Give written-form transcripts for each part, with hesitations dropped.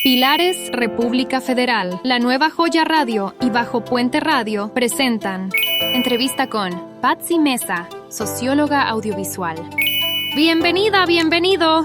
Pilares, República Federal, La Nueva Joya Radio y Bajo Puente Radio presentan entrevista con Patsy Mesa, socióloga audiovisual. Bienvenida, bienvenido.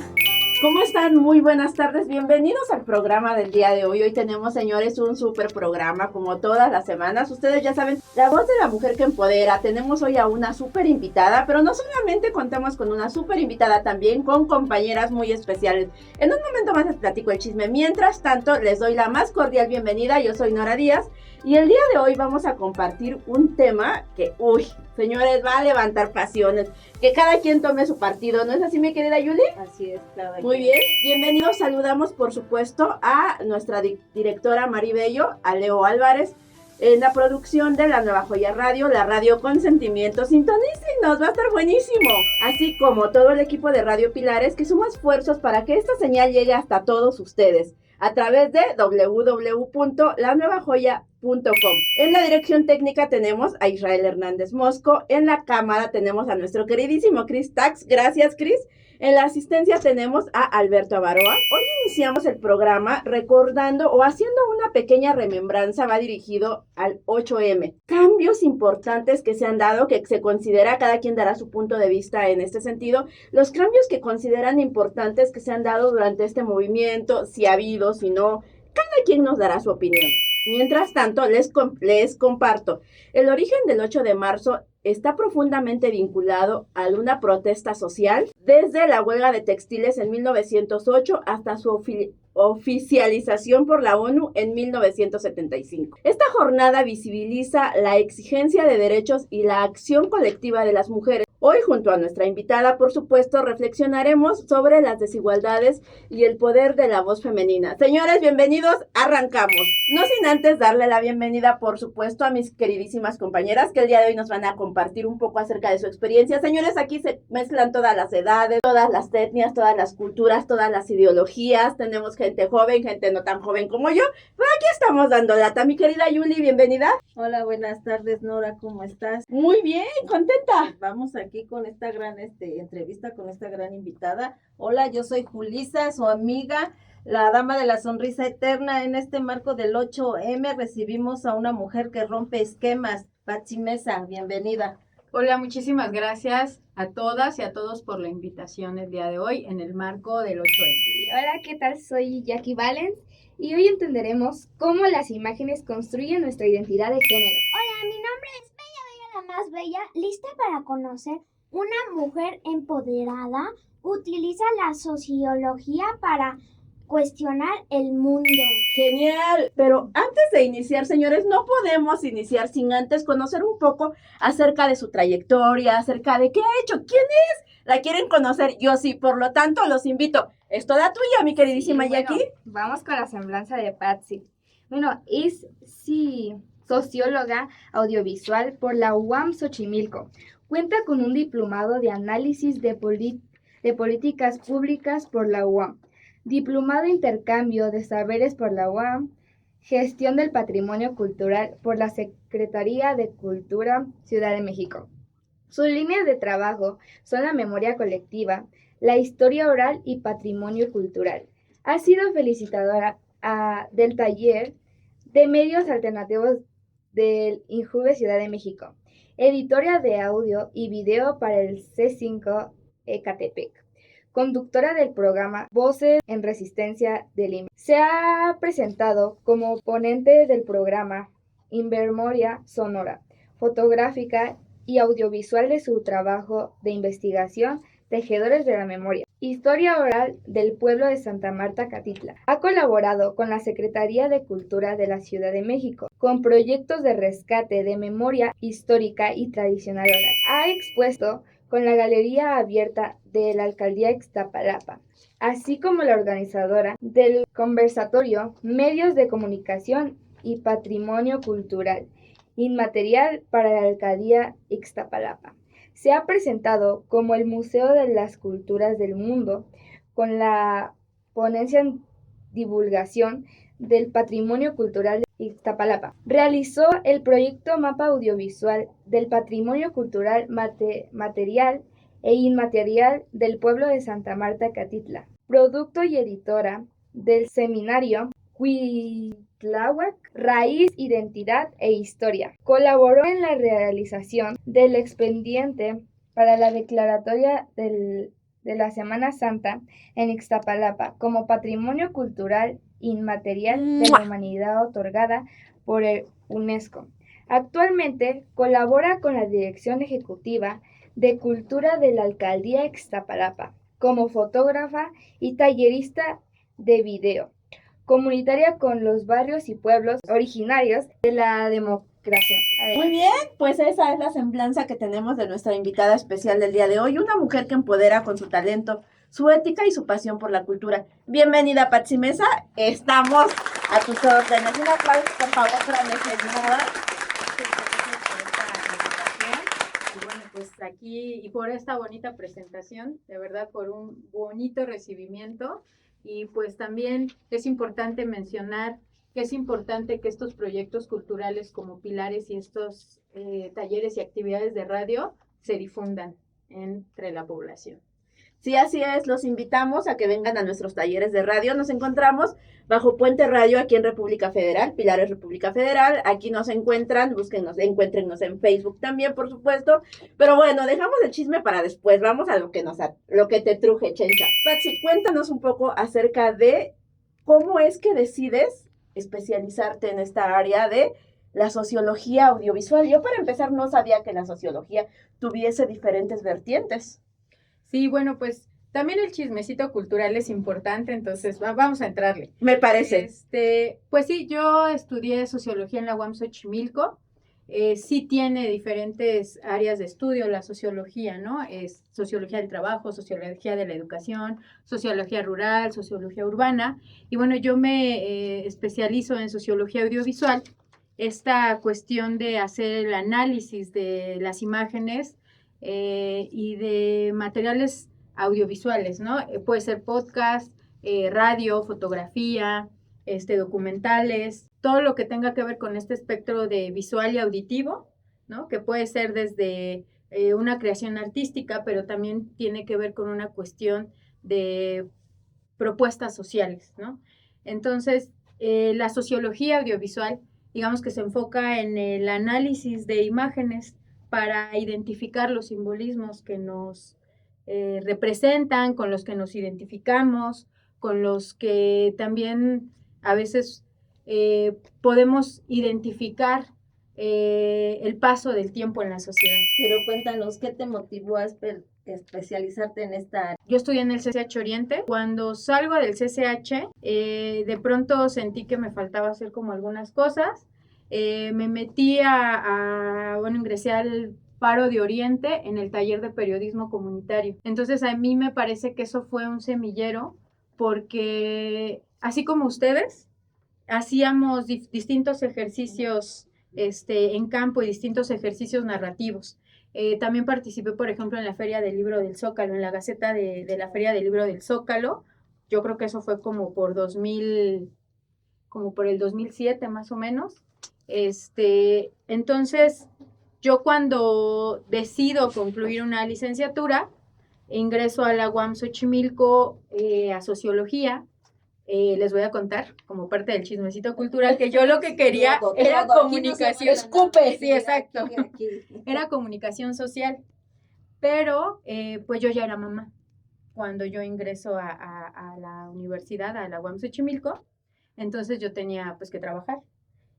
¿Cómo están? Muy buenas tardes, bienvenidos al programa del día de hoy. Hoy tenemos, señores, un súper programa como todas las semanas. Ustedes ya saben, la voz de la mujer que empodera. Tenemos hoy a una súper invitada, pero no solamente contamos con una súper invitada, también con compañeras muy especiales. En un momento más les platico el chisme. Mientras tanto, les doy la más cordial bienvenida. Yo soy Nora Díaz y el día de hoy vamos a compartir un tema que, señores, va a levantar pasiones. Que cada quien tome su partido, ¿no es así, mi querida Yuli? Así es, claro. Muy bien, bienvenidos, saludamos por supuesto a nuestra directora Mari Bello, a Leo Álvarez, en la producción de La Nueva Joya Radio, la radio con sentimiento. Sintonícenos, va a estar buenísimo. Así como todo el equipo de Radio Pilares, que suma esfuerzos para que esta señal llegue hasta todos ustedes a través de www.lanuevajoya.com. En la dirección técnica tenemos a Israel Hernández Mosco, en la cámara tenemos a nuestro queridísimo Chris Tax, gracias Chris. En la asistencia tenemos a Alberto Avaroa. Hoy iniciamos el programa recordando o haciendo una pequeña remembranza, va dirigido al 8M. Cambios importantes que se han dado, que se considera, cada quien dará su punto de vista en este sentido, los cambios que consideran importantes que se han dado durante este movimiento, si ha habido, si no, cada quien nos dará su opinión. Mientras tanto, les comparto, el origen del 8 de marzo está profundamente vinculado a una protesta social desde la huelga de textiles en 1908 hasta su oficialización por la ONU en 1975. Esta jornada visibiliza la exigencia de derechos y la acción colectiva de las mujeres. Hoy, junto a nuestra invitada, por supuesto, reflexionaremos sobre las desigualdades y el poder de la voz femenina. Señores, bienvenidos, arrancamos. No sin antes darle la bienvenida, por supuesto, a mis queridísimas compañeras que el día de hoy nos van a compartir un poco acerca de su experiencia. Señores, aquí se mezclan todas las edades, todas las etnias, todas las culturas, todas las ideologías. Tenemos gente joven, gente no tan joven como yo, pero aquí estamos dando lata. Mi querida Yuli, bienvenida. Hola, buenas tardes, Nora, ¿cómo estás? Muy bien, contenta. Vamos aquí con esta gran entrevista con esta gran invitada. Hola, yo soy Julisa, su amiga, la dama de la sonrisa eterna. En este marco del 8M recibimos a una mujer que rompe esquemas. Patsy Mesa, bienvenida. Hola, muchísimas gracias a todas y a todos por la invitación el día de hoy en el marco del 8M. Hola, ¿qué tal? Soy Jackie Valens y hoy entenderemos cómo las imágenes construyen nuestra identidad de género. Hola, mi nombre es Bella, la más bella, lista para conocer. Una mujer empoderada utiliza la sociología para cuestionar el mundo. Genial, pero antes de iniciar, señores, no podemos iniciar sin antes conocer un poco acerca de su trayectoria, acerca de qué ha hecho, quién es. ¿La quieren conocer? Yo sí, por lo tanto, los invito. Es toda tuya, mi queridísima Jackie. Vamos con la semblanza de Patsy. Es socióloga audiovisual por la UAM Xochimilco. Cuenta con un diplomado de análisis de políticas públicas por la UAM, diplomado de intercambio de saberes por la UAM, gestión del patrimonio cultural por la Secretaría de Cultura Ciudad de México. Sus líneas de trabajo son la memoria colectiva, la historia oral y patrimonio cultural. Ha sido felicitadora del taller de medios alternativos del INJUVE Ciudad de México, editora de audio y video para el C5 Ecatepec, conductora del programa Voces en Resistencia del INVE. Se ha presentado como ponente del programa Invermemoria Sonora, fotográfica y audiovisual de su trabajo de investigación Tejedores de la Memoria, Historia Oral del Pueblo de Santa Marta, Catitla. Ha colaborado con la Secretaría de Cultura de la Ciudad de México, con proyectos de rescate de memoria histórica y tradicional oral. Ha expuesto con la Galería Abierta de la Alcaldía Ixtapalapa, así como la organizadora del conversatorio Medios de Comunicación y Patrimonio Cultural Inmaterial para la Alcaldía Ixtapalapa. Se ha presentado como el Museo de las Culturas del Mundo con la ponencia en divulgación del patrimonio cultural de Ixtapalapa. Realizó el proyecto Mapa Audiovisual del Patrimonio Cultural Material e Inmaterial del Pueblo de Santa Marta, Catitla. Producto y editora del seminario Cuitláhuac, Raíz, Identidad e Historia. Colaboró en la realización del expediente para la declaratoria de la Semana Santa en Ixtapalapa como Patrimonio Cultural Inmaterial de la Humanidad otorgada por el UNESCO. Actualmente colabora con la Dirección Ejecutiva de Cultura de la Alcaldía Ixtapalapa como fotógrafa y tallerista de video, comunitaria con los barrios y pueblos originarios de la democracia. Muy bien, pues esa es la semblanza que tenemos de nuestra invitada especial del día de hoy, una mujer que empodera con su talento, su ética y su pasión por la cultura. Bienvenida, Patsy Mesa, estamos a tus órdenes. Un aplauso, por favor, para nuestra invitada. Y bueno, pues aquí y por esta bonita presentación, de verdad por un bonito recibimiento. Y pues también es importante mencionar que es importante que estos proyectos culturales como pilares y estos talleres y actividades de radio se difundan entre la población. Sí, así es, los invitamos a que vengan a nuestros talleres de radio. Nos encontramos bajo Puente Radio aquí en República Federal, Pilares República Federal. Aquí nos encuentran, encuéntrenos en Facebook también, por supuesto. Pero bueno, dejamos el chisme para después, vamos a lo que te truje, Chencha. Patsy, cuéntanos un poco acerca de cómo es que decides especializarte en esta área de la sociología audiovisual. Yo, para empezar, no sabía que la sociología tuviese diferentes vertientes. Sí, bueno, pues también el chismecito cultural es importante, entonces vamos a entrarle. Me parece. Pues sí, yo estudié sociología en la UAM Xochimilco. Sí tiene diferentes áreas de estudio la sociología, ¿no? Es sociología del trabajo, sociología de la educación, sociología rural, sociología urbana. Y bueno, yo me especializo en sociología audiovisual. Esta cuestión de hacer el análisis de las imágenes y de materiales audiovisuales, ¿no? Puede ser podcast, radio, fotografía, documentales, todo lo que tenga que ver con este espectro de visual y auditivo, ¿no? Que puede ser desde una creación artística, pero también tiene que ver con una cuestión de propuestas sociales, ¿no? Entonces, la sociología audiovisual, digamos que se enfoca en el análisis de imágenes para identificar los simbolismos que nos representan, con los que nos identificamos, con los que también a veces podemos identificar el paso del tiempo en la sociedad. Pero cuéntanos, ¿qué te motivó a especializarte en esta área? Yo estudié en el CCH Oriente. Cuando salgo del CCH, de pronto sentí que me faltaba hacer como algunas cosas. Me metí ingresé al Paro de Oriente en el taller de periodismo comunitario. Entonces a mí me parece que eso fue un semillero porque así como ustedes, hacíamos distintos ejercicios en campo y distintos ejercicios narrativos. También participé, por ejemplo, en la Feria del Libro del Zócalo, en la Gaceta de la Feria del Libro del Zócalo. Yo creo que eso fue como por el 2007 más o menos. Entonces, yo cuando decido concluir una licenciatura, ingreso a la UAM Xochimilco a Sociología. Les voy a contar, como parte del chismecito cultural, que yo lo que quería era comunicación. Escupe. Sí, exacto. Era comunicación social. Pero, pues yo ya era mamá cuando yo ingreso a la universidad, a la UAM Xochimilco. Entonces yo tenía pues que trabajar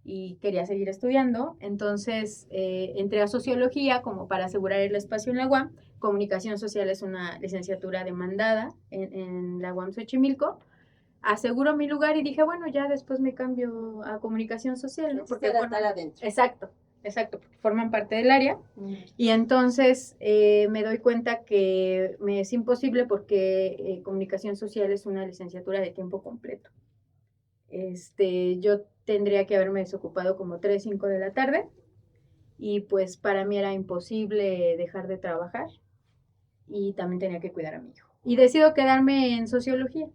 y quería seguir estudiando. Entonces entré a Sociología como para asegurar el espacio en la UAM. Comunicación social es una licenciatura demandada en la UAM Xochimilco. Aseguro mi lugar y dije, bueno, ya después me cambio a comunicación social, ¿no? Porque adentro. Exacto, forman parte del área. Y entonces me doy cuenta que me es imposible porque comunicación social es una licenciatura de tiempo completo. Yo tendría que haberme desocupado como 3, 5 de la tarde y pues para mí era imposible dejar de trabajar y también tenía que cuidar a mi hijo. Y decido quedarme en sociología.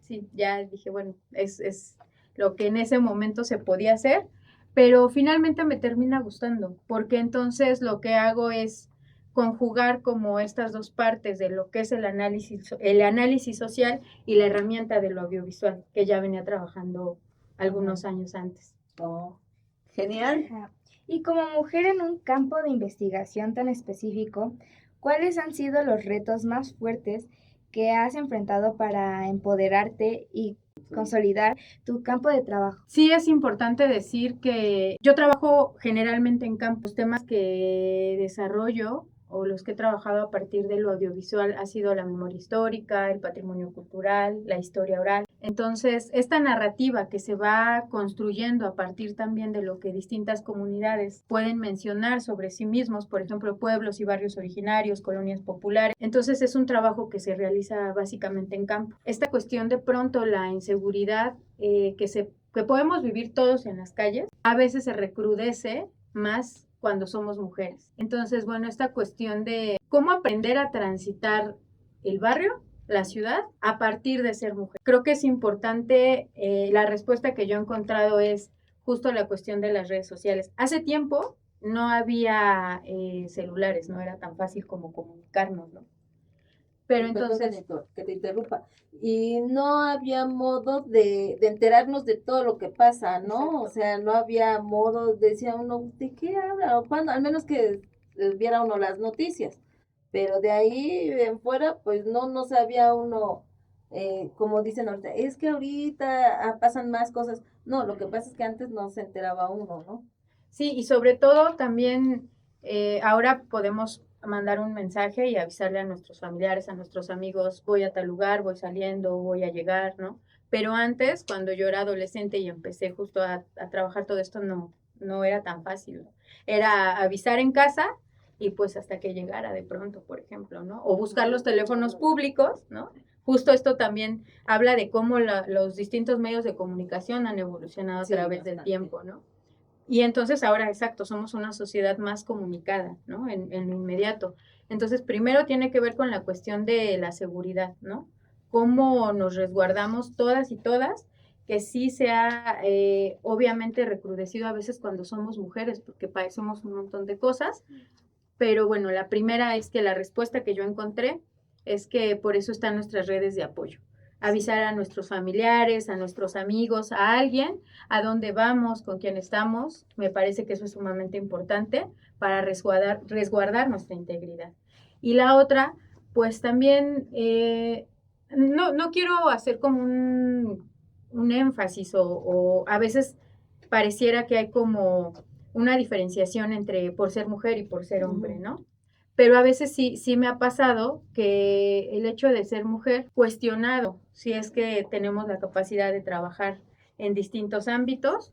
Sí, ya dije, bueno, es lo que en ese momento se podía hacer, pero finalmente me termina gustando, porque entonces lo que hago es conjugar como estas dos partes de lo que es el análisis social y la herramienta de lo audiovisual, que ya venía trabajando algunos años antes. Oh, genial. Ajá. Y como mujer en un campo de investigación tan específico, ¿cuáles han sido los retos más fuertes que has enfrentado para empoderarte y consolidar tu campo de trabajo? Sí, es importante decir que yo trabajo generalmente en campo. Los temas que desarrollo o los que he trabajado a partir de lo audiovisual ha sido la memoria histórica, el patrimonio cultural, la historia oral. Entonces, esta narrativa que se va construyendo a partir también de lo que distintas comunidades pueden mencionar sobre sí mismos, por ejemplo, pueblos y barrios originarios, colonias populares. Entonces, es un trabajo que se realiza básicamente en campo. Esta cuestión de pronto, la inseguridad que podemos vivir todos en las calles, a veces se recrudece más cuando somos mujeres. Entonces, bueno, esta cuestión de cómo aprender a transitar el barrio, la ciudad, a partir de ser mujer. Creo que es importante, la respuesta que yo he encontrado es justo la cuestión de las redes sociales. Hace tiempo no había celulares, no era tan fácil como comunicarnos, ¿no? Pero entonces... Que te interrumpa. Y no había modo de enterarnos de todo lo que pasa, ¿no? Exacto. O sea, no había modo, decía uno, ¿de qué habla? O cuando, al menos que viera uno las noticias. Pero de ahí en fuera, pues no sabía uno, como dicen ahorita, es que ahorita pasan más cosas. No, lo que pasa es que antes no se enteraba uno, ¿no? Sí, y sobre todo también ahora podemos mandar un mensaje y avisarle a nuestros familiares, a nuestros amigos, voy a tal lugar, voy saliendo, voy a llegar, ¿no? Pero antes, cuando yo era adolescente y empecé justo a trabajar todo esto, no era tan fácil, ¿no? Era avisar en casa y pues hasta que llegara de pronto, por ejemplo, ¿no? O buscar los teléfonos públicos, ¿no? Justo esto también habla de cómo los distintos medios de comunicación han evolucionado a través del tiempo, ¿no? Y entonces ahora, exacto, somos una sociedad más comunicada, ¿no? En lo inmediato. Entonces, primero tiene que ver con la cuestión de la seguridad, ¿no? Cómo nos resguardamos todas y todas, que sí se ha obviamente recrudecido a veces cuando somos mujeres, porque padecemos un montón de cosas. Pero bueno, la primera es que la respuesta que yo encontré es que por eso están nuestras redes de apoyo. Avisar a nuestros familiares, a nuestros amigos, a alguien, a dónde vamos, con quién estamos. Me parece que eso es sumamente importante para resguardar nuestra integridad. Y la otra, pues también, no quiero hacer como un énfasis o a veces pareciera que hay como una diferenciación entre por ser mujer y por ser hombre, ¿no? Pero a veces sí me ha pasado que el hecho de ser mujer, cuestionado si es que tenemos la capacidad de trabajar en distintos ámbitos.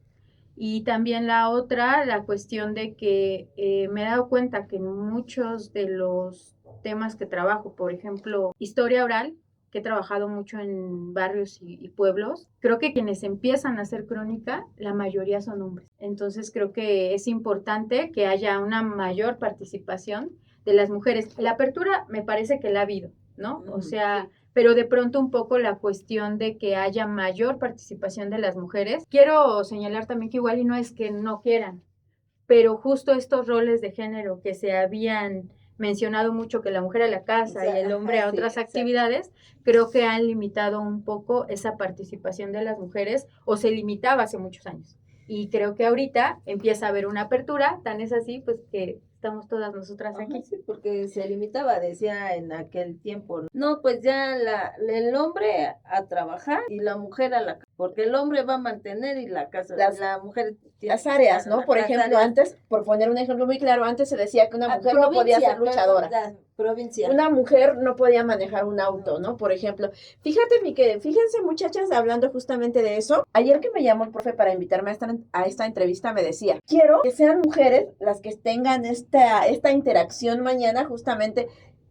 Y también la otra, la cuestión de que me he dado cuenta que en muchos de los temas que trabajo, por ejemplo, historia oral, que he trabajado mucho en barrios y pueblos, creo que quienes empiezan a hacer crónica, la mayoría son hombres. Entonces creo que es importante que haya una mayor participación de las mujeres. La apertura me parece que la ha habido, ¿no? O sea, sí. Pero de pronto un poco la cuestión de que haya mayor participación de las mujeres. Quiero señalar también que igual y no es que no quieran, pero justo estos roles de género que se habían mencionado mucho, que la mujer a la casa y el hombre a otras actividades, creo que han limitado un poco esa participación de las mujeres, o se limitaba hace muchos años. Y creo que ahorita empieza a haber una apertura, tan es así, pues que estamos todas nosotras aquí. Sí, porque se limitaba, decía en aquel tiempo, no, pues ya el hombre a trabajar y la mujer a la casa, porque el hombre va a mantener y la casa, la mujer... Las áreas, ¿no? Por ejemplo, antes, por poner un ejemplo muy claro, antes se decía que una mujer no podía ser luchadora. Provincia. Una mujer no podía manejar un auto, ¿no? Por ejemplo, fíjense muchachas, hablando justamente de eso, ayer que me llamó el profe para invitarme a esta entrevista, me decía, quiero que sean mujeres las que tengan esta interacción mañana, justamente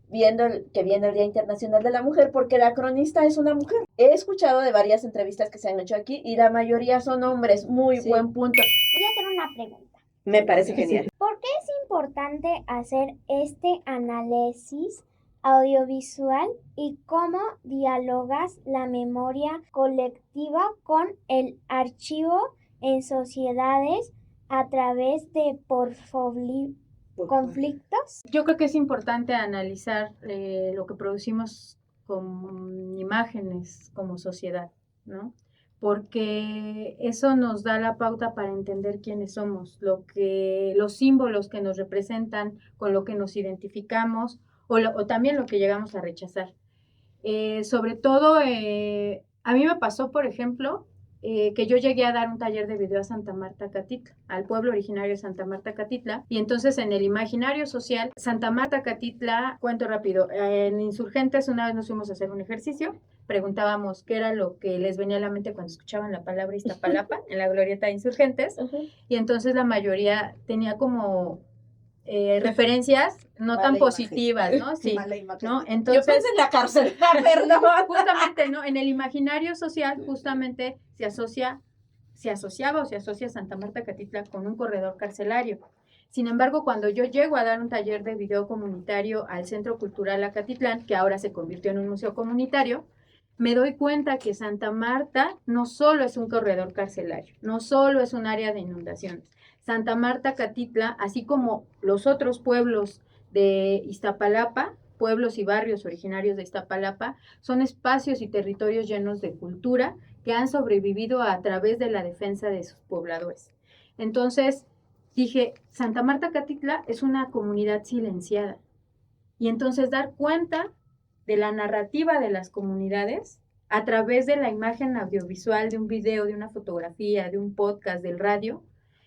viendo que viene el Día Internacional de la Mujer, porque la cronista es una mujer. He escuchado de varias entrevistas que se han hecho aquí y la mayoría son hombres. Muy buen punto. Voy a hacer una pregunta. Me parece genial. ¿Por qué es importante hacer este análisis audiovisual y cómo dialogas la memoria colectiva con el archivo en sociedades a través de conflictos. Yo creo que es importante analizar lo que producimos con imágenes como sociedad, ¿no? Porque eso nos da la pauta para entender quiénes somos, los símbolos que nos representan, con lo que nos identificamos o también lo que llegamos a rechazar. Sobre todo, a mí me pasó, por ejemplo, que yo llegué a dar un taller de video a Santa Marta Catitla, al pueblo originario de Santa Marta Catitla, y entonces en el imaginario social, Santa Marta Catitla, cuento rápido, en Insurgentes una vez nos fuimos a hacer un ejercicio, preguntábamos qué era lo que les venía a la mente cuando escuchaban la palabra Iztapalapa en la glorieta de Insurgentes, y entonces la mayoría tenía como referencias no tan positivas, ¿no? Sí, ¿no? Entonces, yo pensé en la cárcel, perdón. Justamente, ¿no? En el imaginario social, justamente se asociaba o se asocia Santa Marta Catitla con un corredor carcelario. Sin embargo, cuando yo llego a dar un taller de video comunitario al Centro Cultural Acatitlán, que ahora se convirtió en un museo comunitario, me doy cuenta que Santa Marta no solo es un corredor carcelario, no solo es un área de inundaciones. Santa Marta Catitla, así como los otros pueblos de Iztapalapa, pueblos y barrios originarios de Iztapalapa, son espacios y territorios llenos de cultura que han sobrevivido a través de la defensa de sus pobladores. Entonces, dije, Santa Marta Catitla es una comunidad silenciada. Y entonces dar cuenta de la narrativa de las comunidades a través de la imagen audiovisual, de un video, de una fotografía, de un podcast, del radio,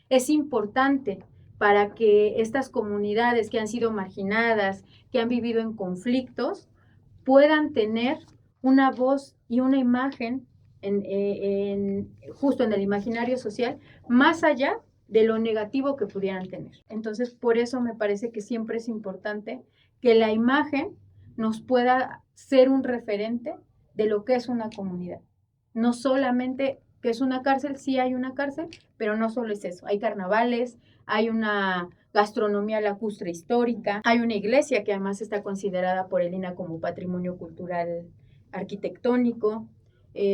es importante para que estas comunidades que han sido marginadas, que han vivido en conflictos, puedan tener una voz y una imagen justo en el imaginario social, más allá de lo negativo que pudieran tener. Entonces, por eso me parece que siempre es importante que la imagen nos pueda ser un referente de lo que es una comunidad. No solamente que es una cárcel, sí hay una cárcel, pero no solo es eso. Hay carnavales, hay una gastronomía lacustre histórica, hay una iglesia que además está considerada por el INAH como patrimonio cultural arquitectónico.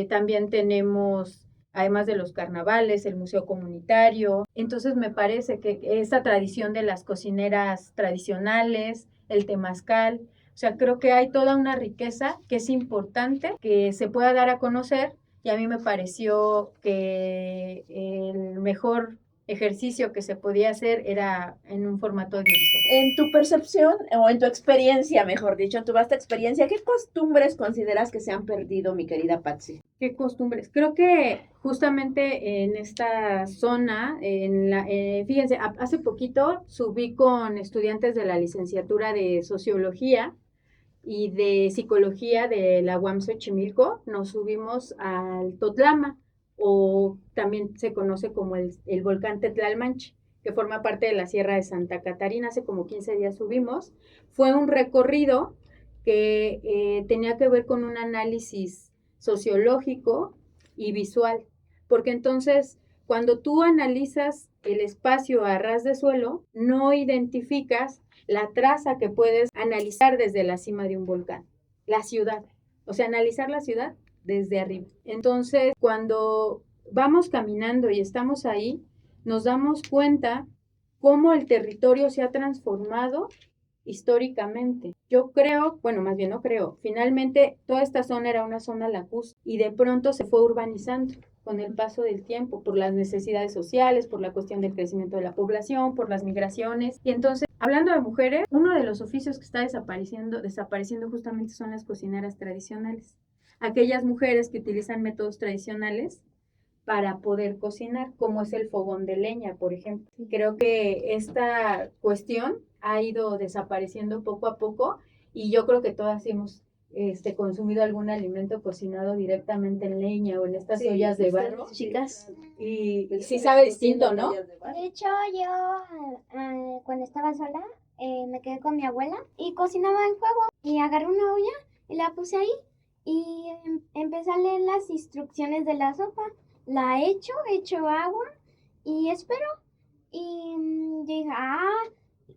También tenemos, además de los carnavales, el museo comunitario. Entonces me parece que esta tradición de las cocineras tradicionales, el temazcal, o sea, creo que hay toda una riqueza que es importante que se pueda dar a conocer, y a mí me pareció que el mejor ejercicio que se podía hacer era en un formato audiovisual. En tu percepción, o en tu experiencia, mejor dicho, en tu vasta experiencia, ¿qué costumbres consideras que se han perdido, mi querida Patsy? ¿Qué costumbres? Creo que justamente en esta zona, fíjense, hace poquito subí con estudiantes de la licenciatura de Sociología y de Psicología de la UAM Xochimilco, nos subimos al Totlama, o también se conoce como el volcán Tetlalmanche, que forma parte de la Sierra de Santa Catarina. Hace como 15 días subimos. Fue un recorrido que tenía que ver con un análisis sociológico y visual, porque entonces cuando tú analizas el espacio a ras de suelo, no identificas la traza que puedes analizar desde la cima de un volcán, la ciudad, o sea, analizar la ciudad desde arriba. Entonces, cuando vamos caminando y estamos ahí, nos damos cuenta cómo el territorio se ha transformado históricamente. Yo creo, bueno, más bien no creo, finalmente toda esta zona era una zona lacustre y de pronto se fue urbanizando con el paso del tiempo, por las necesidades sociales, por la cuestión del crecimiento de la población, por las migraciones. Y entonces, hablando de mujeres, uno de los oficios que está desapareciendo justamente son las cocineras tradicionales. Aquellas mujeres que utilizan métodos tradicionales para poder cocinar, como es el fogón de leña, por ejemplo. Creo que esta cuestión ha ido desapareciendo poco a poco, y yo creo que todas hemos consumido algún alimento cocinado directamente en leña o en estas ollas de barro, chicas, y sí sabe distinto, ¿no? De hecho, yo cuando estaba sola me quedé con mi abuela y cocinaba en fuego, y agarré una olla y la puse ahí y empecé a leer las instrucciones de la sopa. La echo agua y espero, y dije,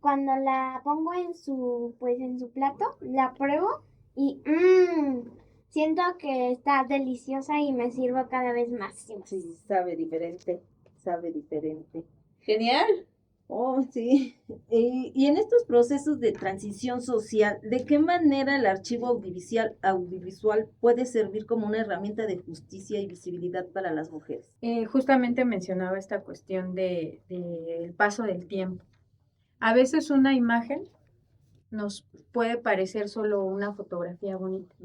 cuando la pongo en su plato, la pruebo y siento que está deliciosa y me sirvo cada vez más. Sí, sabe diferente, sabe diferente. Genial. Oh, sí. Y en estos procesos de transición social, ¿de qué manera el archivo audiovisual puede servir como una herramienta de justicia y visibilidad para las mujeres? Justamente mencionaba esta cuestión del paso del tiempo. A veces una imagen nos puede parecer solo una fotografía bonita,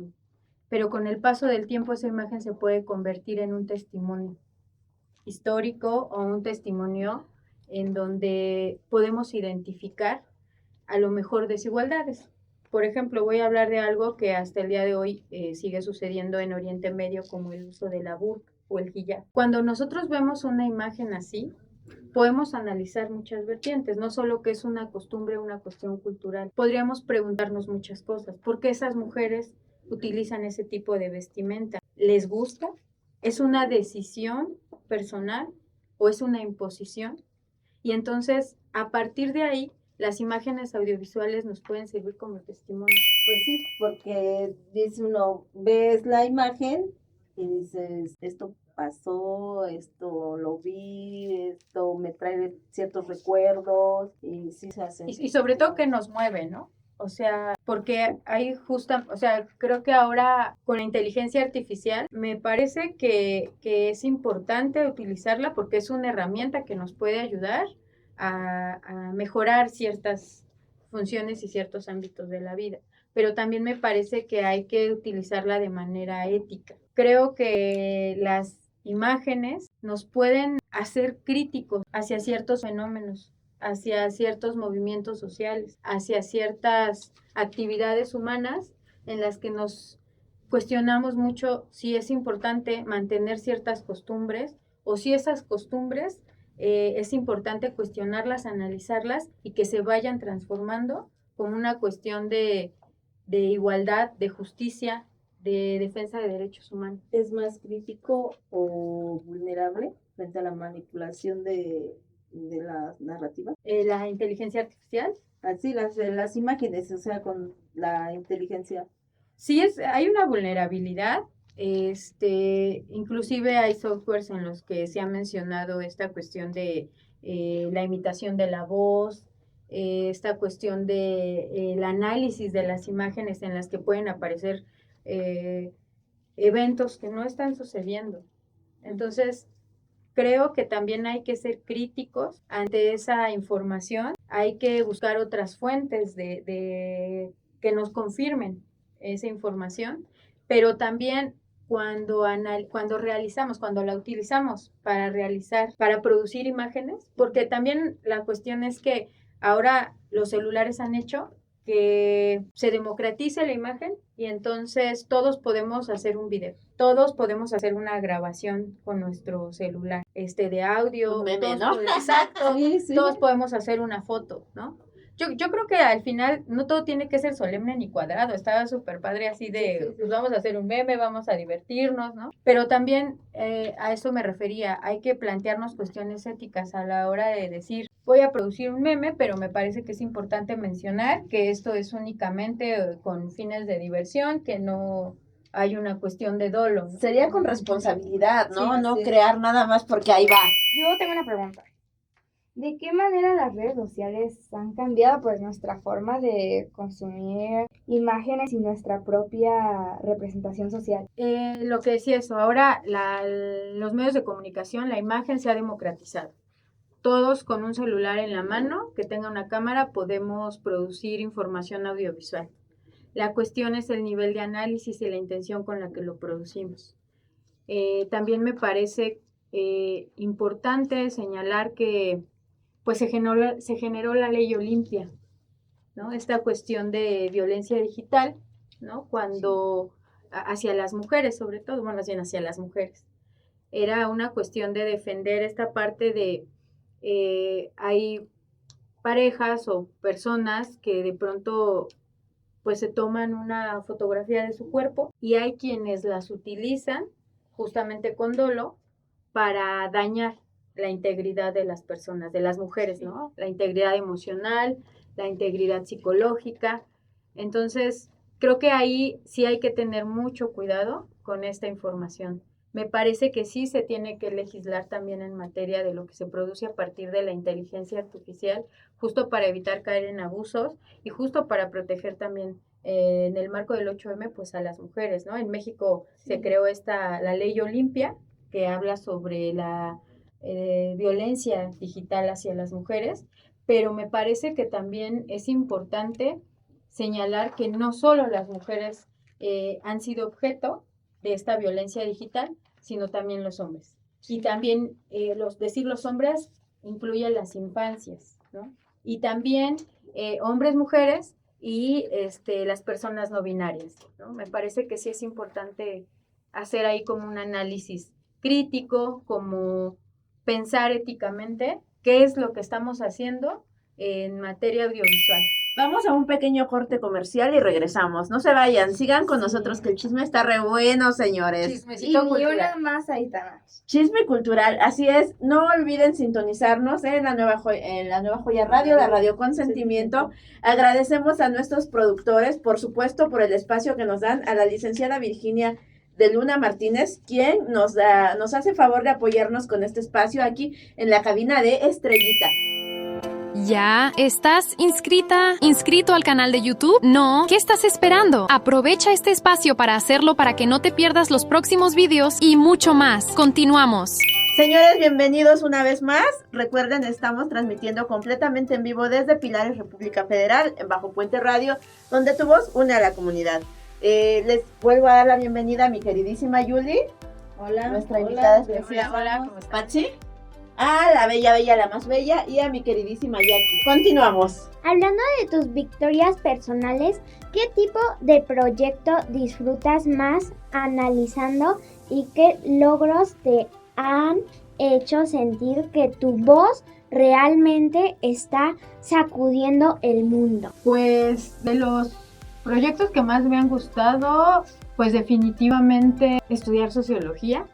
pero con el paso del tiempo esa imagen se puede convertir en un testimonio histórico o un testimonio en donde podemos identificar a lo mejor desigualdades. Por ejemplo, voy a hablar de algo que hasta el día de hoy sigue sucediendo en Oriente Medio, como el uso de la burka o el hijab. Cuando nosotros vemos una imagen así, podemos analizar muchas vertientes, no solo que es una costumbre, una cuestión cultural. Podríamos preguntarnos muchas cosas. ¿Por qué esas mujeres utilizan ese tipo de vestimenta? ¿Les gusta? ¿Es una decisión personal o es una imposición? Y entonces, a partir de ahí, las imágenes audiovisuales nos pueden servir como testimonio. Pues sí, porque dice uno, ves la imagen y dices, esto pasó, esto lo vi, esto me trae ciertos recuerdos y sí se hace. Y sobre todo que nos mueve, ¿no? O sea, porque hay o sea, creo que ahora con la inteligencia artificial me parece que es importante utilizarla porque es una herramienta que nos puede ayudar a mejorar ciertas funciones y ciertos ámbitos de la vida. Pero también me parece que hay que utilizarla de manera ética. Creo que las imágenes nos pueden hacer críticos hacia ciertos fenómenos, hacia ciertos movimientos sociales, hacia ciertas actividades humanas en las que nos cuestionamos mucho si es importante mantener ciertas costumbres o si esas costumbres es importante cuestionarlas, analizarlas y que se vayan transformando como una cuestión de igualdad, de justicia, de defensa de derechos humanos. ¿Es más crítico o vulnerable frente a la manipulación de las narrativas? La inteligencia artificial. Así, las imágenes, o sea, con la inteligencia. Sí, hay una vulnerabilidad. Inclusive hay softwares en los que se ha mencionado esta cuestión de la imitación de la voz, esta cuestión de el análisis de las imágenes en las que pueden aparecer eventos que no están sucediendo. Entonces, creo que también hay que ser críticos ante esa información. Hay que buscar otras fuentes que nos confirmen esa información, pero también cuando la utilizamos para producir imágenes, porque también la cuestión es que ahora los celulares han hecho que se democratice la imagen y entonces todos podemos hacer un video, todos podemos hacer una grabación con nuestro celular, de audio, Un meme, ¿no? Exacto, Sí, sí. todos podemos hacer una foto, ¿no? Yo creo que al final no todo tiene que ser solemne ni cuadrado, estaba súper padre así de, pues vamos a hacer un meme, vamos a divertirnos, ¿no? Pero también a eso me refería, hay que plantearnos cuestiones éticas a la hora de decir, voy a producir un meme, pero me parece que es importante mencionar que esto es únicamente con fines de diversión, que no hay una cuestión de dolo, ¿no? Sería con responsabilidad, ¿no? Sí, No sí. crear nada más porque ahí va. Yo tengo una pregunta. ¿De qué manera las redes sociales han cambiado pues nuestra forma de consumir imágenes y nuestra propia representación social? Lo que decía eso, ahora los medios de comunicación, la imagen se ha democratizado. Todos con un celular en la mano que tenga una cámara podemos producir información audiovisual. La cuestión es el nivel de análisis y la intención con la que lo producimos. También me parece importante señalar que pues se generó la ley Olimpia, ¿no? Esta cuestión de violencia digital, ¿no? Cuando hacia las mujeres, sobre todo, bueno, más bien hacia las mujeres. Era una cuestión de defender esta parte de hay parejas o personas que de pronto pues se toman una fotografía de su cuerpo y hay quienes las utilizan justamente con dolo para dañar la integridad de las personas, de las mujeres, ¿no? La integridad emocional, la integridad psicológica. Entonces, creo que ahí sí hay que tener mucho cuidado con esta información. Me parece que sí se tiene que legislar también en materia de lo que se produce a partir de la inteligencia artificial, justo para evitar caer en abusos y justo para proteger también en el marco del 8M pues a las mujeres, ¿no? En México se creó la ley Olimpia, que habla sobre la violencia digital hacia las mujeres, pero me parece que también es importante señalar que no solo las mujeres han sido objeto de esta violencia digital, sino también los hombres. Y también decir los hombres incluye las infancias, ¿no? Y también hombres, mujeres y las personas no binarias, ¿no? Me parece que sí es importante hacer ahí como un análisis crítico, como pensar éticamente qué es lo que estamos haciendo en materia audiovisual. Vamos a un pequeño corte comercial y regresamos. No se vayan, sigan con nosotros que el chisme está re bueno, señores. Y Chismecito ni cultural. una más, Aitana. Chisme cultural, así es. No olviden sintonizarnos en la nueva Joya Radio, la radio con sentimiento. Agradecemos a nuestros productores, por supuesto, por el espacio que nos dan, a la licenciada Virginia de Luna Martínez, quien nos hace favor de apoyarnos con este espacio aquí en la cabina de Estrellita. ¿Ya estás inscrito al canal de YouTube? ¿No? ¿Qué estás esperando? Aprovecha este espacio para hacerlo para que no te pierdas los próximos videos y mucho más. Continuamos. Señores, bienvenidos una vez más. Recuerden, estamos transmitiendo completamente en vivo desde Pilares, República Federal, en Bajo Puente Radio, donde tu voz une a la comunidad. Les vuelvo a dar la bienvenida a mi queridísima Yuli. Hola. Nuestra invitada especial. Hola, ¿cómo estás? Pachi. A la bella, la más bella, y a mi queridísima Jackie. Continuamos. Hablando de tus victorias personales, ¿qué tipo de proyecto disfrutas más analizando y qué logros te han hecho sentir que tu voz realmente está sacudiendo el mundo? Pues de los proyectos que más me han gustado, pues definitivamente estudiar sociología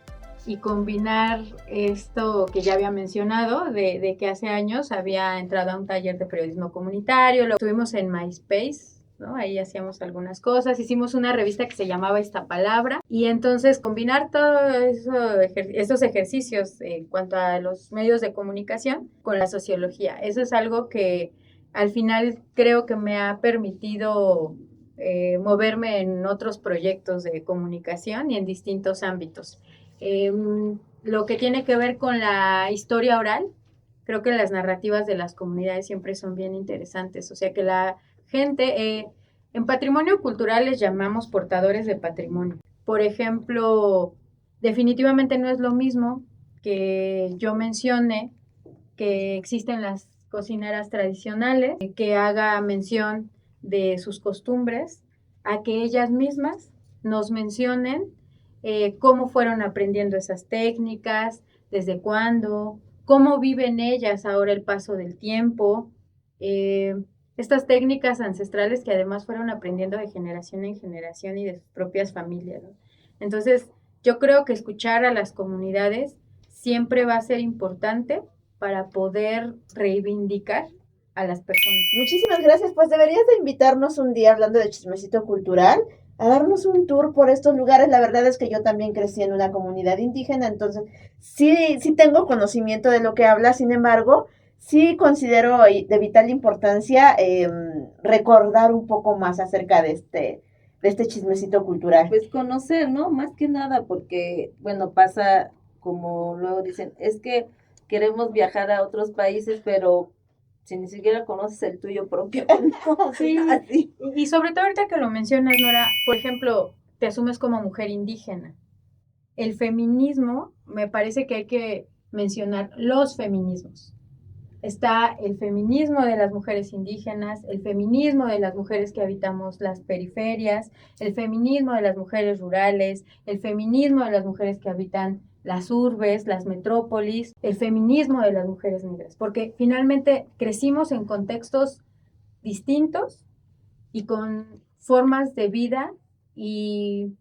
y combinar esto que ya había mencionado, de que hace años había entrado a un taller de periodismo comunitario, lo estuvimos en MySpace, ¿no? Ahí hacíamos algunas cosas, hicimos una revista que se llamaba Esta Palabra, y entonces combinar todos esos ejercicios en cuanto a los medios de comunicación con la sociología. Eso es algo que al final creo que me ha permitido moverme en otros proyectos de comunicación y en distintos ámbitos. Lo que tiene que ver con la historia oral, creo que las narrativas de las comunidades siempre son bien interesantes, o sea que la gente, en patrimonio cultural les llamamos portadores de patrimonio. Por ejemplo, definitivamente no es lo mismo que yo mencione que existen las cocineras tradicionales, que haga mención de sus costumbres, a que ellas mismas nos mencionen cómo fueron aprendiendo esas técnicas, desde cuándo, cómo viven ellas ahora el paso del tiempo, estas técnicas ancestrales que además fueron aprendiendo de generación en generación y de sus propias familias, ¿no? Entonces, yo creo que escuchar a las comunidades siempre va a ser importante para poder reivindicar a las personas. Muchísimas gracias, pues deberías de invitarnos un día, hablando de chismecito cultural, a darnos un tour por estos lugares. La verdad es que yo también crecí en una comunidad indígena, entonces sí tengo conocimiento de lo que habla. Sin embargo, sí considero de vital importancia recordar un poco más acerca de este chismecito cultural. Pues conocer, ¿no? Más que nada, porque, bueno, pasa como luego dicen, es que queremos viajar a otros países, pero si ni siquiera conoces el tuyo propio, no, Sí, así. y sobre todo ahorita que lo mencionas, Nora, por ejemplo, te asumes como mujer indígena. El feminismo, me parece que hay que mencionar los feminismos. Está el feminismo de las mujeres indígenas, el feminismo de las mujeres que habitamos las periferias, el feminismo de las mujeres rurales, el feminismo de las mujeres que habitan las urbes, las metrópolis, el feminismo de las mujeres negras, porque finalmente crecimos en contextos distintos y con formas de vida y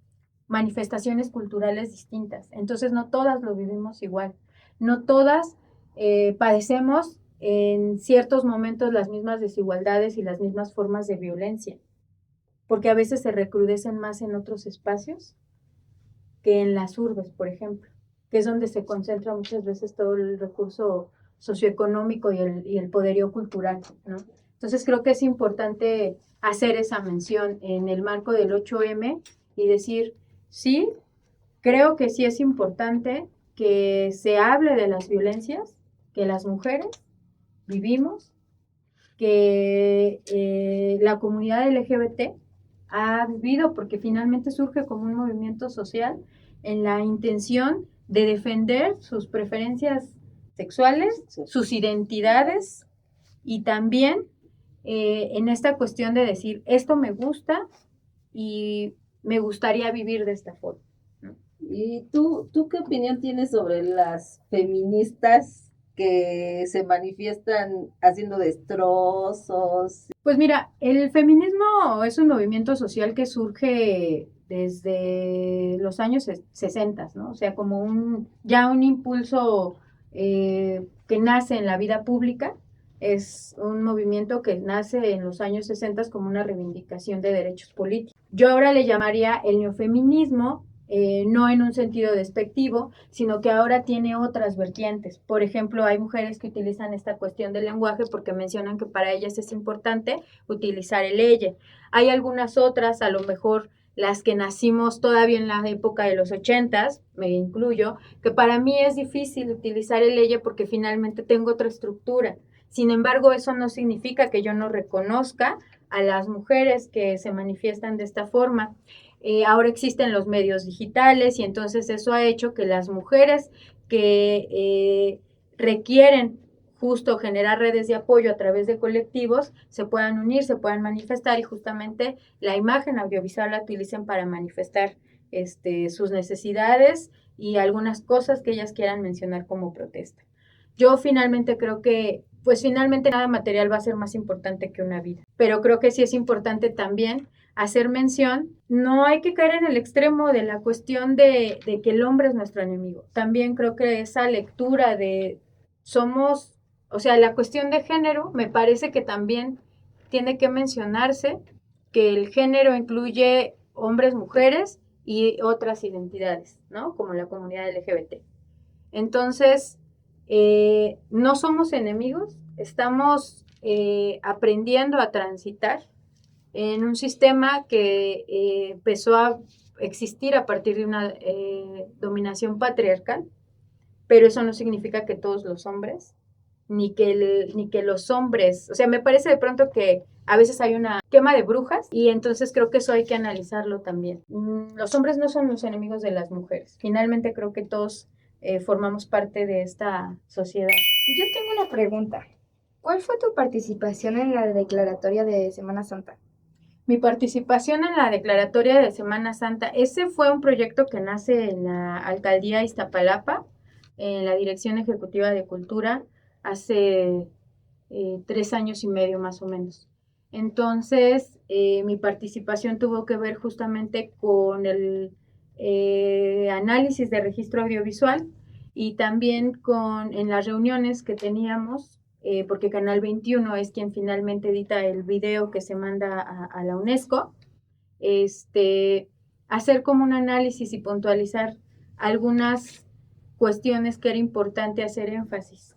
manifestaciones culturales distintas. Entonces no todas lo vivimos igual, no todas padecemos en ciertos momentos las mismas desigualdades y las mismas formas de violencia, porque a veces se recrudecen más en otros espacios que en las urbes, por ejemplo, que es donde se concentra muchas veces todo el recurso socioeconómico y el poderío cultural, ¿no? Entonces creo que es importante hacer esa mención en el marco del 8M y decir, sí, creo que sí es importante que se hable de las violencias que las mujeres vivimos, que la comunidad LGBT ha vivido, porque finalmente surge como un movimiento social en la intención de defender sus preferencias sexuales, sus identidades y también en esta cuestión de decir, esto me gusta y me gustaría vivir de esta forma. ¿Y tú qué opinión tienes sobre las feministas que se manifiestan haciendo destrozos? Pues mira, el feminismo es un movimiento social que surge desde los años 60, ¿no? O sea, como ya un impulso que nace en la vida pública, es un movimiento que nace en los años 60 como una reivindicación de derechos políticos. Yo ahora le llamaría el neofeminismo, no en un sentido despectivo, sino que ahora tiene otras vertientes. Por ejemplo, hay mujeres que utilizan esta cuestión del lenguaje porque mencionan que para ellas es importante utilizar el ella. Hay algunas otras, a lo mejor las que nacimos todavía en la época de los 80s, me incluyo, que para mí es difícil utilizar el ella porque finalmente tengo otra estructura. Sin embargo, eso no significa que yo no reconozca a las mujeres que se manifiestan de esta forma. Ahora existen los medios digitales y entonces eso ha hecho que las mujeres que requieren justo generar redes de apoyo a través de colectivos se puedan unir, se puedan manifestar y justamente la imagen audiovisual la utilicen para manifestar sus necesidades y algunas cosas que ellas quieran mencionar como protesta. Yo finalmente creo que pues finalmente nada material va a ser más importante que una vida, pero creo que sí es importante también hacer mención, no hay que caer en el extremo de la cuestión de que el hombre es nuestro enemigo. También creo que esa lectura de somos, o sea, la cuestión de género me parece que también tiene que mencionarse que el género incluye hombres, mujeres y otras identidades, ¿no? Como la comunidad LGBT. Entonces, no somos enemigos, estamos aprendiendo a transitar en un sistema que empezó a existir a partir de una dominación patriarcal, pero eso no significa que todos los hombres, ni que los hombres, o sea, me parece de pronto que a veces hay una quema de brujas y entonces creo que eso hay que analizarlo también. Los hombres no son los enemigos de las mujeres, finalmente creo que todos formamos parte de esta sociedad. Yo tengo una pregunta. ¿Cuál fue tu participación en la declaratoria de Semana Santa? Mi participación en la declaratoria de Semana Santa, ese fue un proyecto que nace en la Alcaldía Iztapalapa, en la Dirección Ejecutiva de Cultura, hace 3 años y medio más o menos. Entonces, mi participación tuvo que ver justamente con el análisis de registro audiovisual y también en las reuniones que teníamos, porque Canal 21 es quien finalmente edita el video que se manda a la UNESCO, hacer como un análisis y puntualizar algunas cuestiones que era importante hacer énfasis.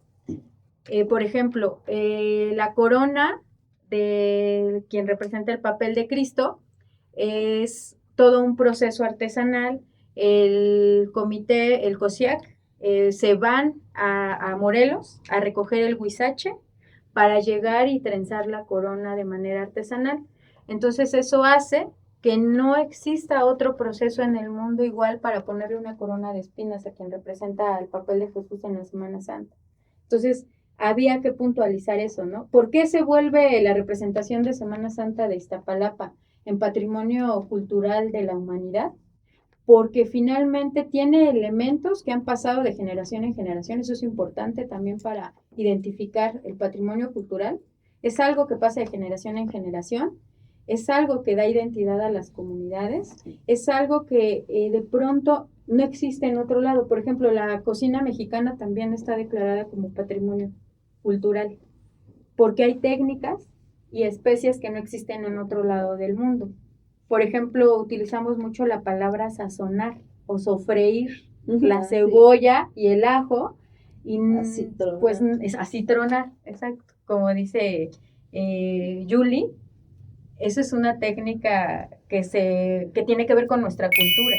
Por ejemplo, la corona de quien representa el papel de Cristo es todo un proceso artesanal. El comité, el COSIAC, se van a Morelos a recoger el huizache para llegar y trenzar la corona de manera artesanal. Entonces eso hace que no exista otro proceso en el mundo igual para ponerle una corona de espinas a quien representa el papel de Jesús en la Semana Santa. Entonces había que puntualizar eso, ¿no? ¿Por qué se vuelve la representación de Semana Santa de Iztapalapa en patrimonio cultural de la humanidad? Porque finalmente tiene elementos que han pasado de generación en generación, eso es importante también para identificar el patrimonio cultural, es algo que pasa de generación en generación, es algo que da identidad a las comunidades, es algo que de pronto no existe en otro lado. Por ejemplo, la cocina mexicana también está declarada como patrimonio cultural, porque hay técnicas y especies que no existen en otro lado del mundo. Por ejemplo, utilizamos mucho la palabra sazonar o sofreír Ujú. la Ah, sí. cebolla y el ajo y Acitronar. pues es acitronar, exacto, como dice Julie, eso es una técnica que tiene que ver con nuestra cultura.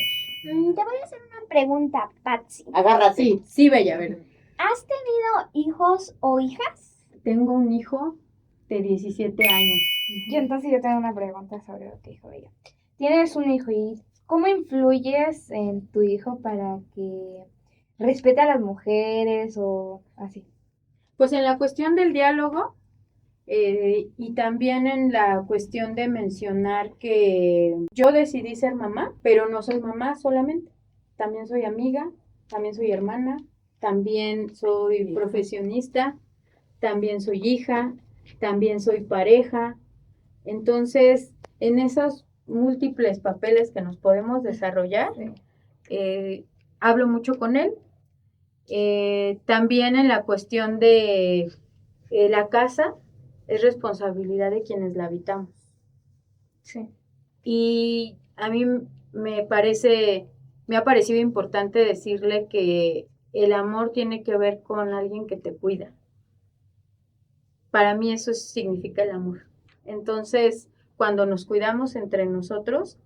Te voy a hacer una pregunta, Patsy. Agárrate. Sí, Bella, a ver, ¿Has tenido hijos o hijas? tengo un hijo de 17 años. Yo tengo una pregunta sobre lo que dijo ella. Tienes un hijo y ¿cómo influyes en tu hijo para que respete a las mujeres o así? Pues en la cuestión del diálogo y también en la cuestión de mencionar que yo decidí ser mamá, pero no soy mamá solamente, también soy amiga, también soy hermana, también soy profesionista, también soy hija, también soy pareja. Entonces, en esos múltiples papeles que nos podemos desarrollar, hablo mucho con él. También en la cuestión de la casa es responsabilidad de quienes la habitamos. Sí. Y a mí me ha parecido importante decirle que el amor tiene que ver con alguien que te cuida. Para mí eso significa el amor. Entonces, cuando nos cuidamos entre nosotros,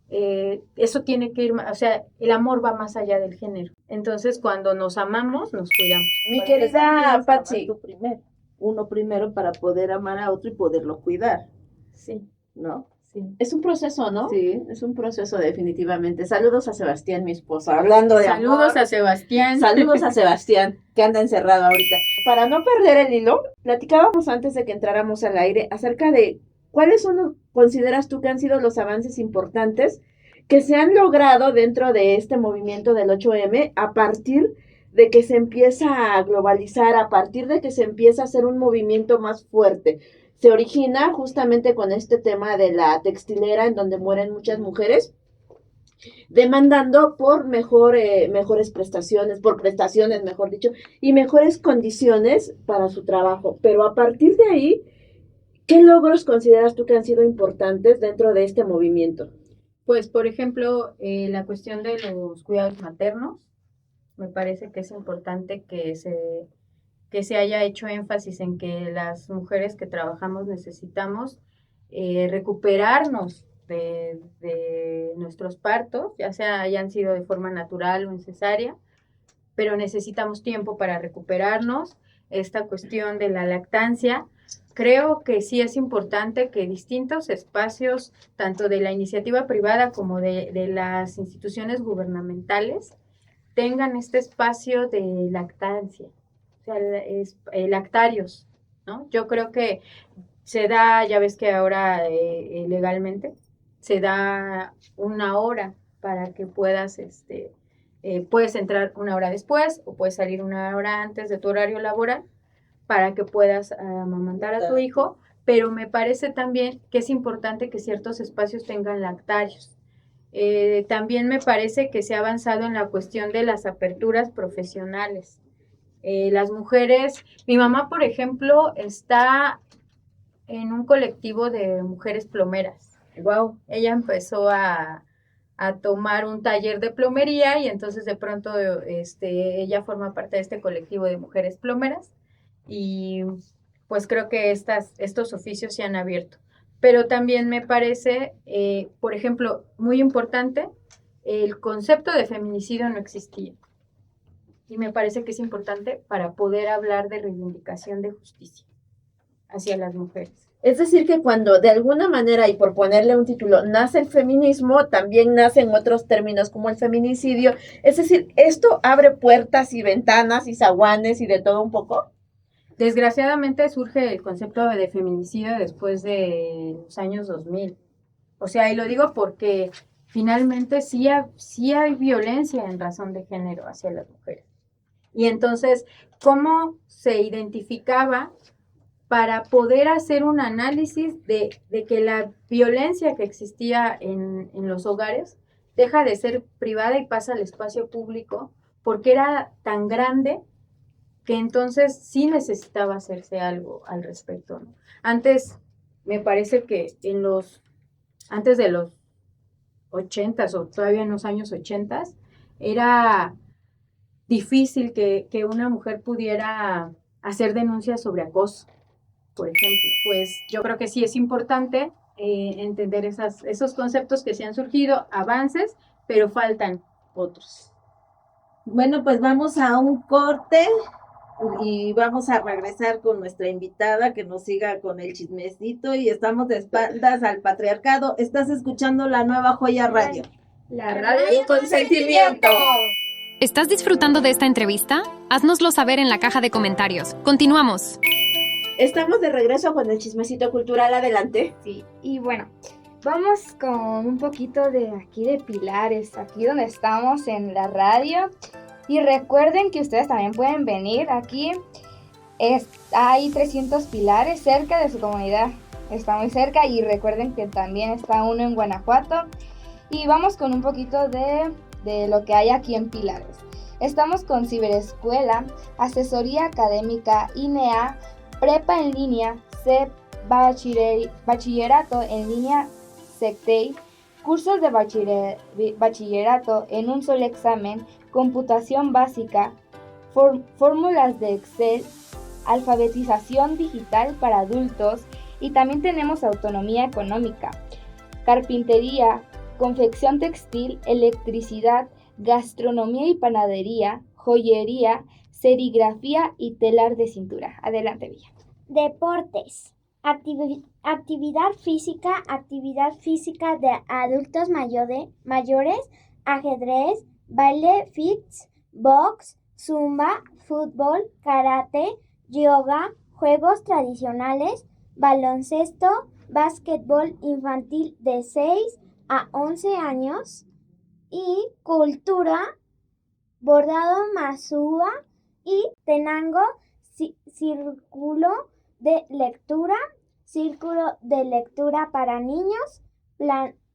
eso tiene que ir, o sea, el amor va más allá del género. Entonces, cuando nos amamos, nos cuidamos. Mi Para empezar, querida tienes que amar Patsy, tú primero. Uno primero para poder amar a otro y poderlo cuidar, Sí, ¿no? sí. es un proceso, ¿no? Sí. Es un proceso definitivamente. Saludos a Sebastián, mi esposo, hablando de Saludos amor. a Sebastián. Saludos a Sebastián, que anda encerrado ahorita. Para no perder el hilo, platicábamos antes de que entráramos al aire acerca de cuáles son, consideras tú que han sido los avances importantes que se han logrado dentro de este movimiento del 8M a partir de que se empieza a globalizar, a partir de que se empieza a hacer un movimiento más fuerte. Se origina justamente con este tema de la textilera en donde mueren muchas mujeres demandando por mejores prestaciones, por prestaciones, mejor dicho, y mejores condiciones para su trabajo. Pero a partir de ahí, ¿qué logros consideras tú que han sido importantes dentro de este movimiento? Pues, por ejemplo, la cuestión de los cuidados maternos, me parece que es importante que se haya hecho énfasis en que las mujeres que trabajamos necesitamos recuperarnos de nuestros partos, ya sea hayan sido de forma natural o en cesárea, pero necesitamos tiempo para recuperarnos. Esta cuestión de la lactancia, creo que sí es importante que distintos espacios, tanto de la iniciativa privada como de las instituciones gubernamentales, tengan este espacio de lactancia, o sea, lactarios, ¿no? Yo creo que se da, ya ves que ahora legalmente se da una hora para que puedas, puedes entrar una hora después o puedes salir una hora antes de tu horario laboral para que puedas amamantar a tu hijo, pero me parece también que es importante que ciertos espacios tengan lactarios. También me parece que se ha avanzado en la cuestión de las aperturas profesionales. Las mujeres, mi mamá, por ejemplo, está en un colectivo de mujeres plomeras. Wow. Ella empezó a tomar un taller de plomería y entonces de pronto ella forma parte de este colectivo de mujeres plomeras y pues creo que estos oficios se han abierto. Pero también me parece, por ejemplo, muy importante, el concepto de feminicidio no existía. Y me parece que es importante para poder hablar de reivindicación de justicia hacia las mujeres. Es decir, que cuando de alguna manera, y por ponerle un título, nace el feminismo, también nacen otros términos como el feminicidio. Es decir, esto abre puertas y ventanas y zaguanes y de todo un poco. Desgraciadamente surge el concepto de feminicidio después de los años 2000. O sea, y lo digo porque finalmente sí hay violencia en razón de género hacia las mujeres. Y entonces, ¿cómo se identificaba para poder hacer un análisis de que la violencia que existía en los hogares deja de ser privada y pasa al espacio público porque era tan grande que entonces sí necesitaba hacerse algo al respecto, ¿no? Antes, me parece que antes de los 80s o todavía en los años 80s, era difícil que una mujer pudiera hacer denuncias sobre acoso, por ejemplo. Pues yo creo que sí es importante entender esos conceptos que se han surgido, avances, pero faltan otros. Bueno, pues vamos a un corte y vamos a regresar con nuestra invitada que nos siga con el chismecito y estamos de espaldas al patriarcado. Estás escuchando La Nueva Joya Radio. La radio con sentimiento. ¿Estás disfrutando de esta entrevista? Haznoslo saber en la caja de comentarios. Continuamos. Estamos de regreso con el chismecito cultural. Adelante. Sí, y bueno, vamos con un poquito de aquí de pilares, aquí donde estamos en la radio. Y recuerden que ustedes también pueden venir aquí. Hay 300 pilares cerca de su comunidad. Está muy cerca y recuerden que también está uno en Guanajuato. Y vamos con un poquito de lo que hay aquí en Pilares. Estamos con Ciberescuela, Asesoría Académica, INEA, Prepa en línea, CEP, Bachillerato en línea, SECTEI, cursos de bachillerato en un solo examen, computación básica, fórmulas de Excel, alfabetización digital para adultos y también tenemos autonomía económica, carpintería, confección textil, electricidad, gastronomía y panadería, joyería, serigrafía y telar de cintura. Adelante, Villa. Deportes. Actividad física de adultos mayores, ajedrez, baile fits, box, zumba, fútbol, karate, yoga, juegos tradicionales, baloncesto, básquetbol infantil de 6 a 11 años y cultura, bordado masúa y tenango, círculo de lectura para niños,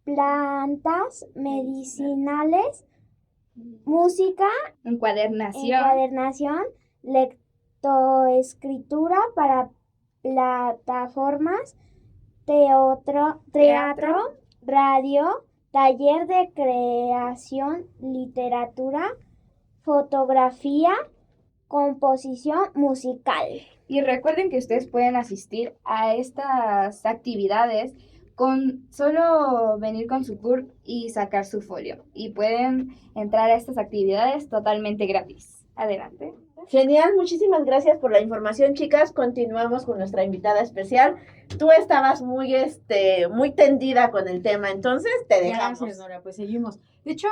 plantas medicinales, música, encuadernación, lectoescritura para plataformas, teatro, radio, taller de creación, literatura, fotografía, composición musical. Y recuerden que ustedes pueden asistir a estas actividades con solo venir con su CURP y sacar su folio. Y pueden entrar a estas actividades totalmente gratis. Adelante. Genial, muchísimas gracias por la información, chicas. Continuamos con nuestra invitada especial. Tú estabas muy tendida con el tema, entonces te dejamos. Gracias, Nora, pues seguimos. De hecho,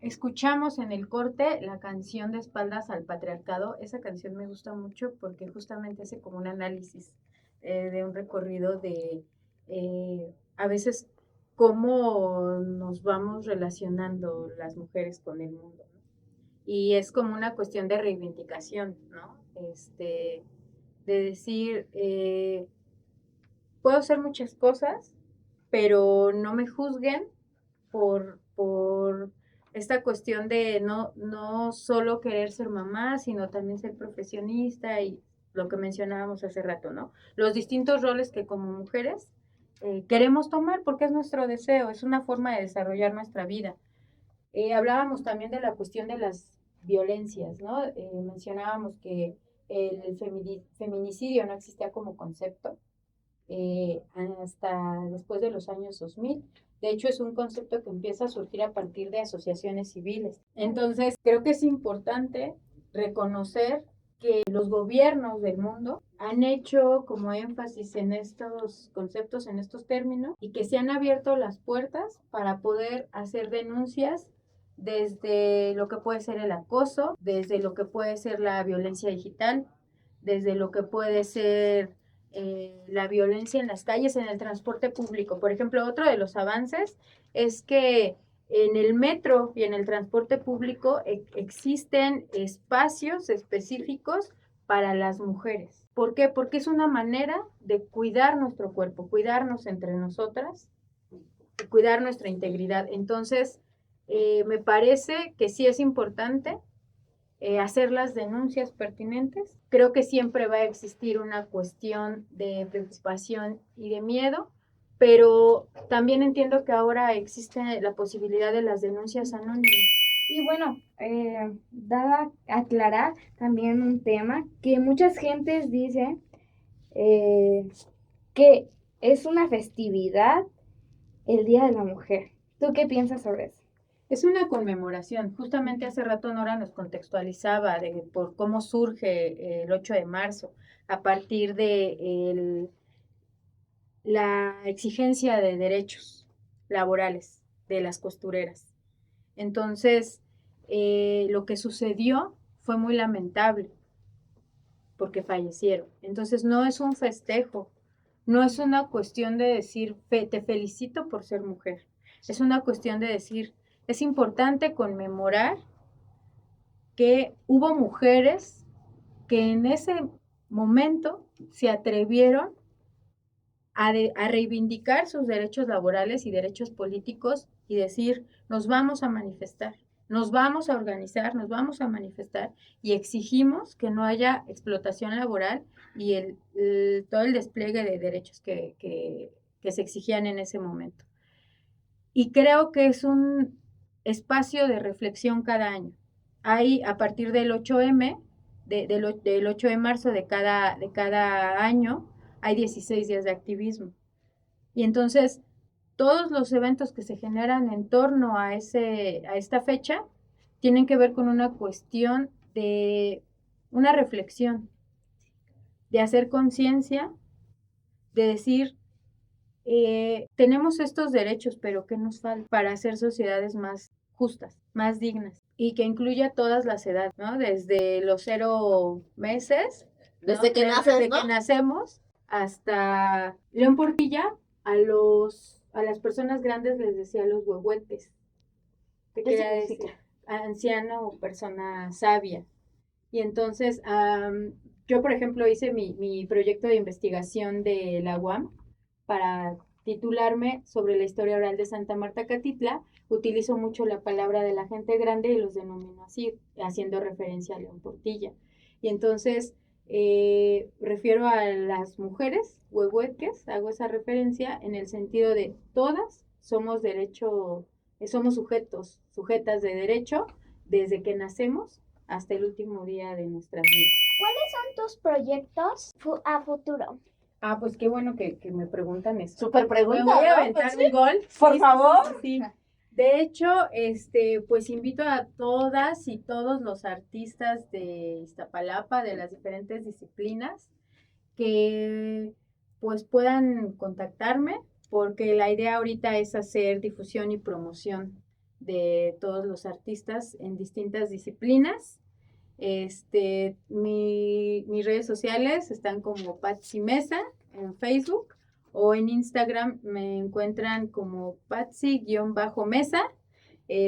escuchamos en el corte la canción de Espaldas al Patriarcado. Esa canción me gusta mucho porque justamente hace como un análisis de un recorrido de a veces cómo nos vamos relacionando las mujeres con el mundo, ¿no? Y es como una cuestión de reivindicación, ¿no? De decir, puedo hacer muchas cosas, pero no me juzguen por esta cuestión de no solo querer ser mamá, sino también ser profesionista y lo que mencionábamos hace rato, ¿no? Los distintos roles que como mujeres queremos tomar porque es nuestro deseo, es una forma de desarrollar nuestra vida. Hablábamos también de la cuestión de las violencias, ¿no? Mencionábamos que el feminicidio no existía como concepto hasta después de los años 2000. De hecho, es un concepto que empieza a surgir a partir de asociaciones civiles. Entonces, creo que es importante reconocer que los gobiernos del mundo han hecho como énfasis en estos conceptos, en estos términos, y que se han abierto las puertas para poder hacer denuncias desde lo que puede ser el acoso, desde lo que puede ser la violencia digital, desde lo que puede ser la violencia en las calles, en el transporte público. Por ejemplo, otro de los avances es que en el metro y en el transporte público existen espacios específicos para las mujeres. ¿Por qué? Porque es una manera de cuidar nuestro cuerpo, cuidarnos entre nosotras, cuidar nuestra integridad. Entonces, me parece que sí es importante hacer las denuncias pertinentes. Creo que siempre va a existir una cuestión de preocupación y de miedo, pero también entiendo que ahora existe la posibilidad de las denuncias anónimas. Y bueno, daba a aclarar también un tema que muchas gentes dicen que es una festividad el Día de la Mujer. ¿Tú qué piensas sobre eso? Es una conmemoración. Justamente hace rato Nora nos contextualizaba por cómo surge el 8 de marzo, a partir de la exigencia de derechos laborales de las costureras. Entonces, lo que sucedió fue muy lamentable porque fallecieron. Entonces, no es un festejo, no es una cuestión de decir, te felicito por ser mujer. Es una cuestión de decir, es importante conmemorar que hubo mujeres que en ese momento se atrevieron a reivindicar sus derechos laborales y derechos políticos y decir, nos vamos a manifestar, nos vamos a organizar, nos vamos a manifestar y exigimos que no haya explotación laboral y todo el despliegue de derechos que se exigían en ese momento. Y creo que es un espacio de reflexión cada año. Hay, a partir del 8M, del 8 de marzo de cada año, hay 16 días de activismo. Y entonces, todos los eventos que se generan en torno a esta fecha tienen que ver con una cuestión de una reflexión, de hacer conciencia, de decir, tenemos estos derechos, pero ¿qué nos falta para hacer sociedades más justas, más dignas? Y que incluya todas las edades, ¿no? Desde los 0 meses, Desde ¿no? que naces, Desde ¿no? que nacemos hasta León Portilla, a las personas grandes les decía los huehuetes. ¿Qué ¿Qué quiere significa? decir? Anciano o persona sabia. Y entonces, yo, por ejemplo, hice mi proyecto de investigación de la UAM para titularme sobre la historia oral de Santa Marta Catitla. Utilizo mucho la palabra de la gente grande y los denomino así, haciendo referencia a León Portilla. Y entonces, refiero a las mujeres huehuetes, hago esa referencia en el sentido de todas somos sujetas de derecho desde que nacemos hasta el último día de nuestras vidas. ¿Cuáles son tus proyectos a futuro? Pues qué bueno que me preguntan eso. Súper pregunta, Me voy a ¿no? aventar Pues un gol. Por favor. Sí. De hecho, pues invito a todas y todos los artistas de Iztapalapa, de las diferentes disciplinas, que pues puedan contactarme, porque la idea ahorita es hacer difusión y promoción de todos los artistas en distintas disciplinas. Mis redes sociales están como Patsy Mesa en Facebook, o en Instagram me encuentran como Patsy-Mesa.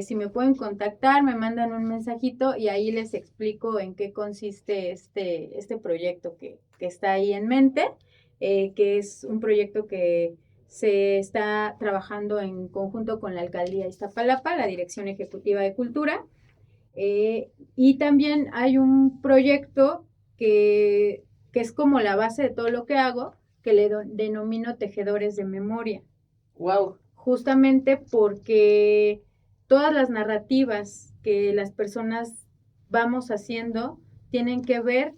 Si me pueden contactar, me mandan un mensajito y ahí les explico en qué consiste este proyecto que está ahí en mente, que es un proyecto que se está trabajando en conjunto con la Alcaldía de Iztapalapa, la Dirección Ejecutiva de Cultura, y también hay un proyecto que es como la base de todo lo que hago, que le denomino Tejedores de Memoria. Wow. Justamente porque todas las narrativas que las personas vamos haciendo tienen que ver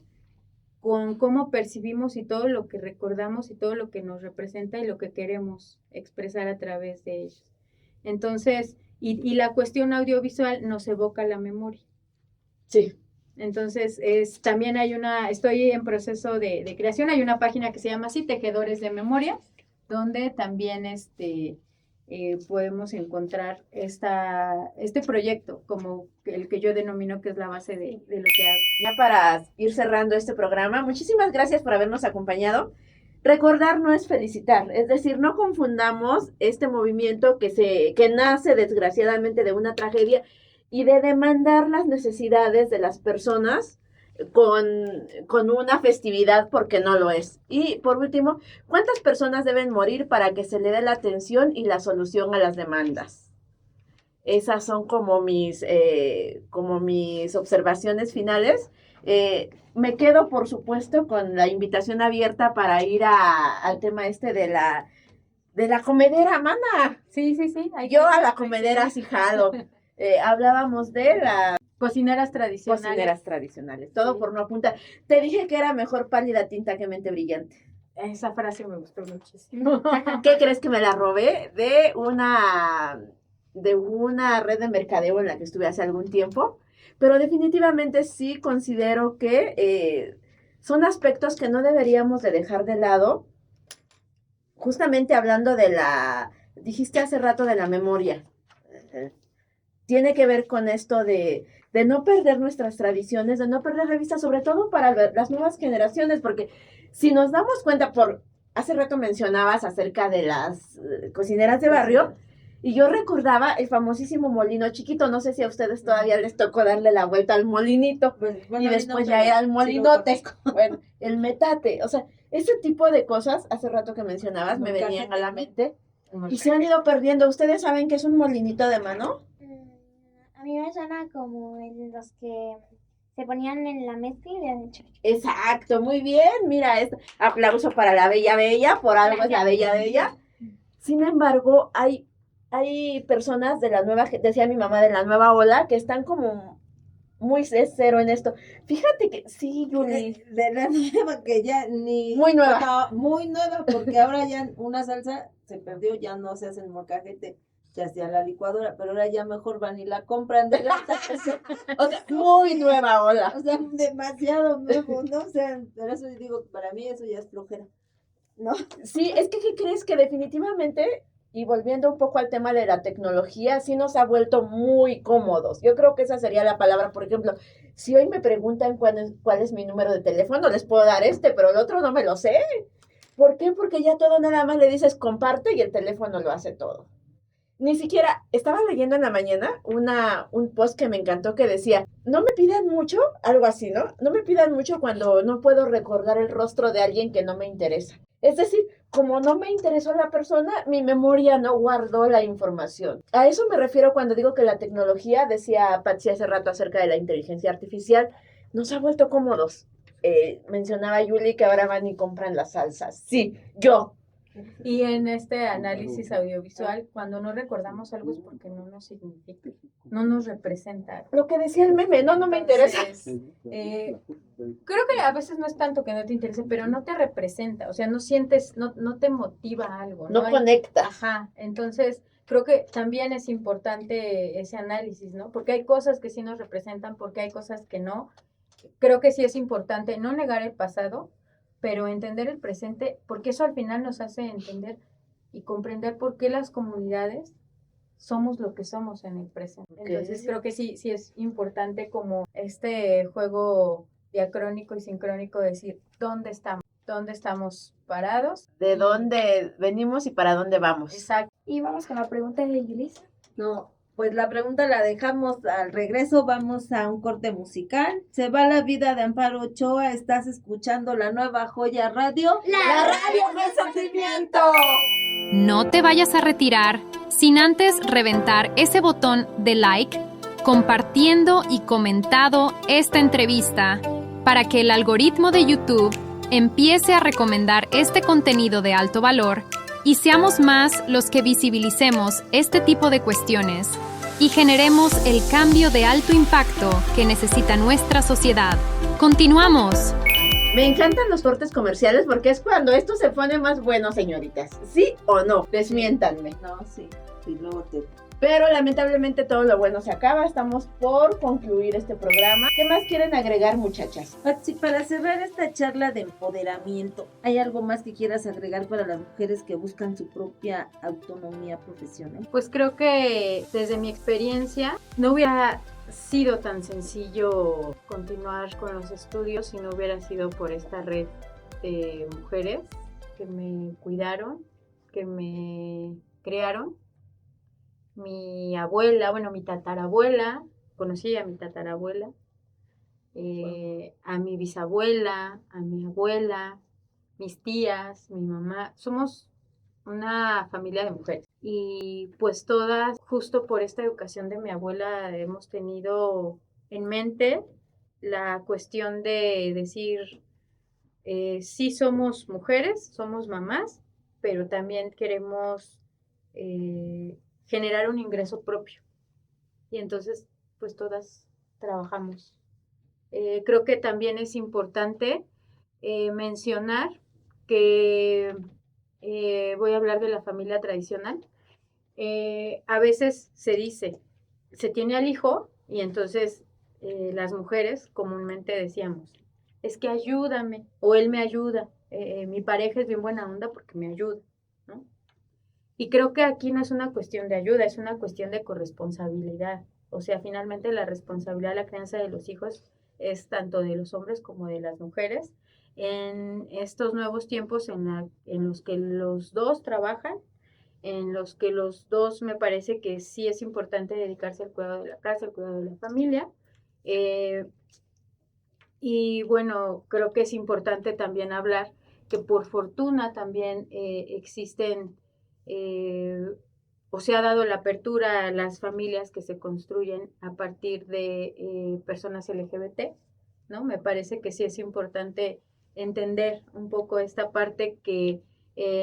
con cómo percibimos y todo lo que recordamos y todo lo que nos representa y lo que queremos expresar a través de ellos. Entonces, y la cuestión audiovisual nos evoca la memoria. Sí. Entonces, también estoy en proceso de creación, hay una página que se llama así, Tejedores de Memoria, donde también podemos encontrar este proyecto, como el que yo denomino que es la base de lo que hago. Ya para ir cerrando este programa, muchísimas gracias por habernos acompañado. Recordar no es felicitar, es decir, no confundamos este movimiento que nace desgraciadamente de una tragedia y de demandar las necesidades de las personas con una festividad porque no lo es. Y por último, ¿cuántas personas deben morir para que se le dé la atención y la solución a las demandas? Esas son como mis observaciones finales. Me quedo, por supuesto, con la invitación abierta para ir al tema de la comedera, mana. Sí. Yo a la comedera sí jalo. hablábamos de las Cocineras tradicionales. cocineras tradicionales. Todo Sí. por no apuntar. Te dije que era mejor pálida tinta que mente brillante. Esa frase me gustó muchísimo. ¿Qué crees que me la robé de una red de mercadeo en la que estuve hace algún tiempo? Pero definitivamente sí considero que son aspectos que no deberíamos de dejar de lado. Justamente hablando dijiste hace rato de la memoria. Tiene que ver con esto de no perder nuestras tradiciones, de no perder la vista, sobre todo para las nuevas generaciones, porque si nos damos cuenta, hace rato mencionabas acerca de las cocineras de barrio, y yo recordaba el famosísimo molino chiquito, no sé si a ustedes todavía les tocó darle la vuelta al molinito, Pues, y después ya era el molinote, bueno, el metate, o sea, ese tipo de cosas, hace rato que mencionabas, me venían a la mente, y se han ido perdiendo. ¿Ustedes saben qué es un molinito de mano? A mí me suena como en los que se ponían en la mezcla y le hecho. Exacto, muy bien. Mira, aplauso para la Bella Bella, por algo es la Bella Bella. Sin embargo, hay personas de la nueva, decía mi mamá, de la nueva ola, que están como muy cero en esto. Fíjate que sí, Yuli. De la nueva que ya ni... Muy nueva. No, muy nueva, porque ahora ya una salsa se perdió, ya no se hace en molcajete, se hacía en la licuadora, pero ahora ya mejor van y la compran de la salsa. O sea, muy nueva ola. O sea, demasiado nuevo, ¿no? O sea, por eso yo digo, para mí eso ya es flojera, ¿no? Sí, es que ¿qué crees? Que definitivamente, y volviendo un poco al tema de la tecnología, sí nos ha vuelto muy cómodos. Yo creo que esa sería la palabra. Por ejemplo, si hoy me preguntan cuál es mi número de teléfono, les puedo dar pero el otro no me lo sé. ¿Por qué? Porque ya todo nada más le dices comparte y el teléfono lo hace todo. Ni siquiera, estaba leyendo en la mañana un post que me encantó que decía, no me pidan mucho, algo así, ¿no? No me pidan mucho cuando no puedo recordar el rostro de alguien que no me interesa. Es decir, como no me interesó la persona, mi memoria no guardó la información. A eso me refiero cuando digo que la tecnología, decía Patsy hace rato acerca de la inteligencia artificial, nos ha vuelto cómodos. Mencionaba Yuli que ahora van y compran las salsas. Sí, yo. Y en este análisis audiovisual, cuando no recordamos algo es porque no nos significa, no nos representa. Lo que decía el meme, no me interesa. Entonces, creo que a veces no es tanto que no te interese, pero no te representa, o sea, no sientes, no te motiva algo. No hay- conecta. Ajá, entonces creo que también es importante ese análisis, ¿no? Porque hay cosas que sí nos representan, porque hay cosas que no. Creo que sí es importante no negar el pasado, pero entender el presente, porque eso al final nos hace entender y comprender por qué las comunidades somos lo que somos en el presente. Ok. Entonces creo que sí es importante como este juego diacrónico y sincrónico decir dónde estamos parados. De dónde venimos y para dónde vamos. Exacto. Y vamos con la pregunta de Yulisa. No, pues la pregunta la dejamos al regreso, vamos a un corte musical. Se va la vida de Amparo Ochoa, estás escuchando la nueva joya radio. La radio del sentimiento. No te vayas a retirar sin antes reventar ese botón de like, compartiendo y comentado esta entrevista para que el algoritmo de YouTube empiece a recomendar este contenido de alto valor y seamos más los que visibilicemos este tipo de cuestiones y generemos el cambio de alto impacto que necesita nuestra sociedad. ¡Continuamos! Me encantan los cortes comerciales porque es cuando esto se pone más bueno, señoritas. ¿Sí o no? Desmiéntanme. No, sí, y luego te... Pero lamentablemente todo lo bueno se acaba. Estamos por concluir este programa. ¿Qué más quieren agregar, muchachas? Patsy, para cerrar esta charla de empoderamiento, ¿hay algo más que quieras agregar para las mujeres que buscan su propia autonomía profesional? Pues creo que desde mi experiencia no hubiera sido tan sencillo continuar con los estudios si no hubiera sido por esta red de mujeres que me cuidaron, que me crearon. Mi abuela, bueno, mi tatarabuela, conocí a mi tatarabuela, a mi bisabuela, a mi abuela, mis tías, mi mamá. Somos una familia de mujeres. Y pues todas, justo por esta educación de mi abuela, hemos tenido en mente la cuestión de decir, sí somos mujeres, somos mamás, pero también queremos generar un ingreso propio. y entonces pues todas trabajamos. Creo que también es importante mencionar que voy a hablar de la familia tradicional. A veces se dice, se tiene al hijo y entonces las mujeres comúnmente decíamos, es que ayúdame o él me ayuda, mi pareja es bien buena onda porque me ayuda, ¿no? Y creo que aquí no es una cuestión de ayuda, es una cuestión de corresponsabilidad. O sea, finalmente la responsabilidad de la crianza de los hijos es tanto de los hombres como de las mujeres. En estos nuevos tiempos en los que los dos trabajan, en los que los dos me parece que sí es importante dedicarse al cuidado de la casa, al cuidado de la familia. Y bueno, creo que es importante también hablar que por fortuna también existen o se ha dado la apertura a las familias que se construyen a partir de personas LGBT, ¿no? Me parece que sí es importante entender un poco esta parte que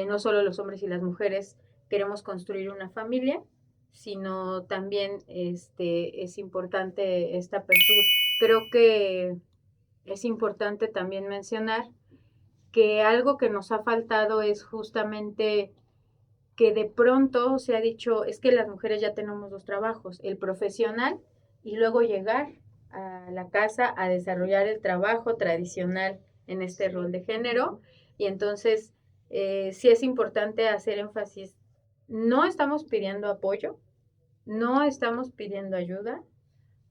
no solo los hombres y las mujeres queremos construir una familia, sino también es importante esta apertura. Creo que es importante también mencionar que algo que nos ha faltado es justamente que de pronto se ha dicho, es que las mujeres ya tenemos dos trabajos, el profesional y luego llegar a la casa a desarrollar el trabajo tradicional en este rol de género. Y entonces sí es importante hacer énfasis, no estamos pidiendo apoyo, no estamos pidiendo ayuda,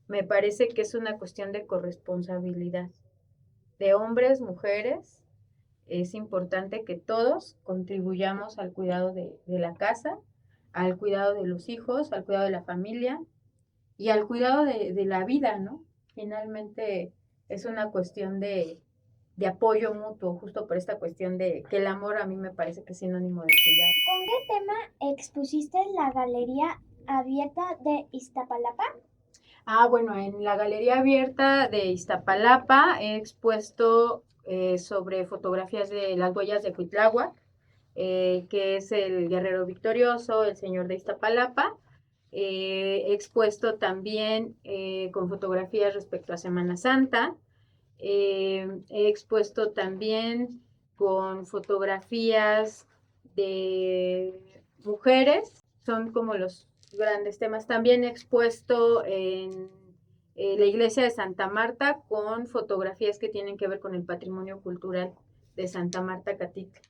me parece que es una cuestión de corresponsabilidad de hombres, mujeres. Es importante que todos contribuyamos al cuidado de la casa, al cuidado de los hijos, al cuidado de la familia y al cuidado de la vida, ¿no? Finalmente es una cuestión de apoyo mutuo, justo por esta cuestión de que el amor a mí me parece que es sinónimo de cuidado. ¿Con qué tema expusiste en la Galería Abierta de Iztapalapa? Bueno, en la Galería Abierta de Iztapalapa he expuesto sobre fotografías de las huellas de Cuitláhuac, que es el guerrero victorioso, el señor de Iztapalapa. He expuesto también con fotografías respecto a Semana Santa. He expuesto también con fotografías de mujeres, son como los grandes temas. También he expuesto en la iglesia de Santa Marta con fotografías que tienen que ver con el patrimonio cultural de Santa Marta Catitla.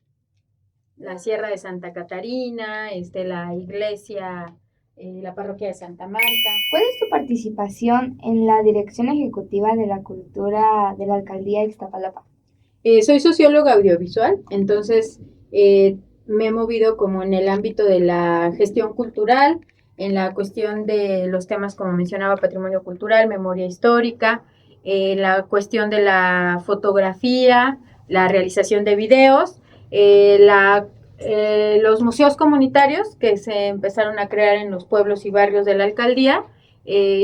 La Sierra de Santa Catarina, la iglesia, la parroquia de Santa Marta. ¿Cuál es tu participación en la Dirección Ejecutiva de la Cultura de la Alcaldía de Iztapalapa? Soy socióloga audiovisual, entonces me he movido como en el ámbito de la gestión cultural, en la cuestión de los temas como mencionaba, patrimonio cultural, memoria histórica, la cuestión de la fotografía, la realización de videos, los museos comunitarios que se empezaron a crear en los pueblos y barrios de la alcaldía.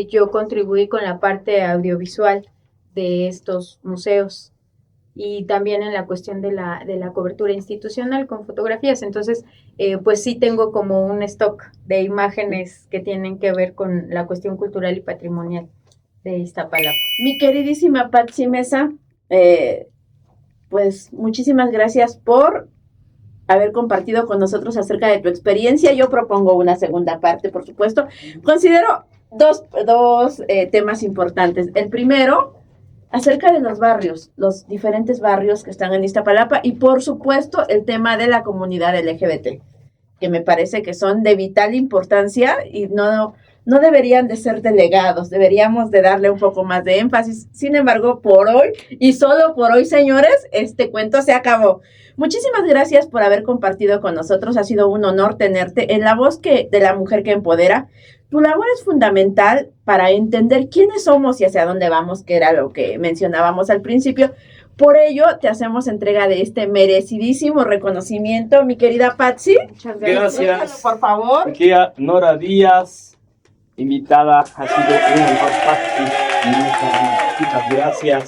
Yo contribuí con la parte audiovisual de estos museos y también en la cuestión de la cobertura institucional con fotografías. Entonces, pues sí tengo como un stock de imágenes que tienen que ver con la cuestión cultural y patrimonial de Iztapalapa. Mi queridísima Patsy Mesa, pues muchísimas gracias por haber compartido con nosotros acerca de tu experiencia. Yo propongo una segunda parte, por supuesto. Considero dos temas importantes. El primero, acerca de los barrios, los diferentes barrios que están en Iztapalapa y, por supuesto, el tema de la comunidad LGBT, que me parece que son de vital importancia y no deberían de ser delegados, deberíamos de darle un poco más de énfasis. Sin embargo, por hoy, y solo por hoy, señores, este cuento se acabó. Muchísimas gracias por haber compartido con nosotros. Ha sido un honor tenerte en La Voz de la Mujer que Empodera. Tu labor es fundamental para entender quiénes somos y hacia dónde vamos, que era lo que mencionábamos al principio. Por ello, te hacemos entrega de este merecidísimo reconocimiento, mi querida Patsy. Muchas Gracias. Por favor. Aquí a Nora Díaz, invitada, ha sido un honor, Patsy. Muchas gracias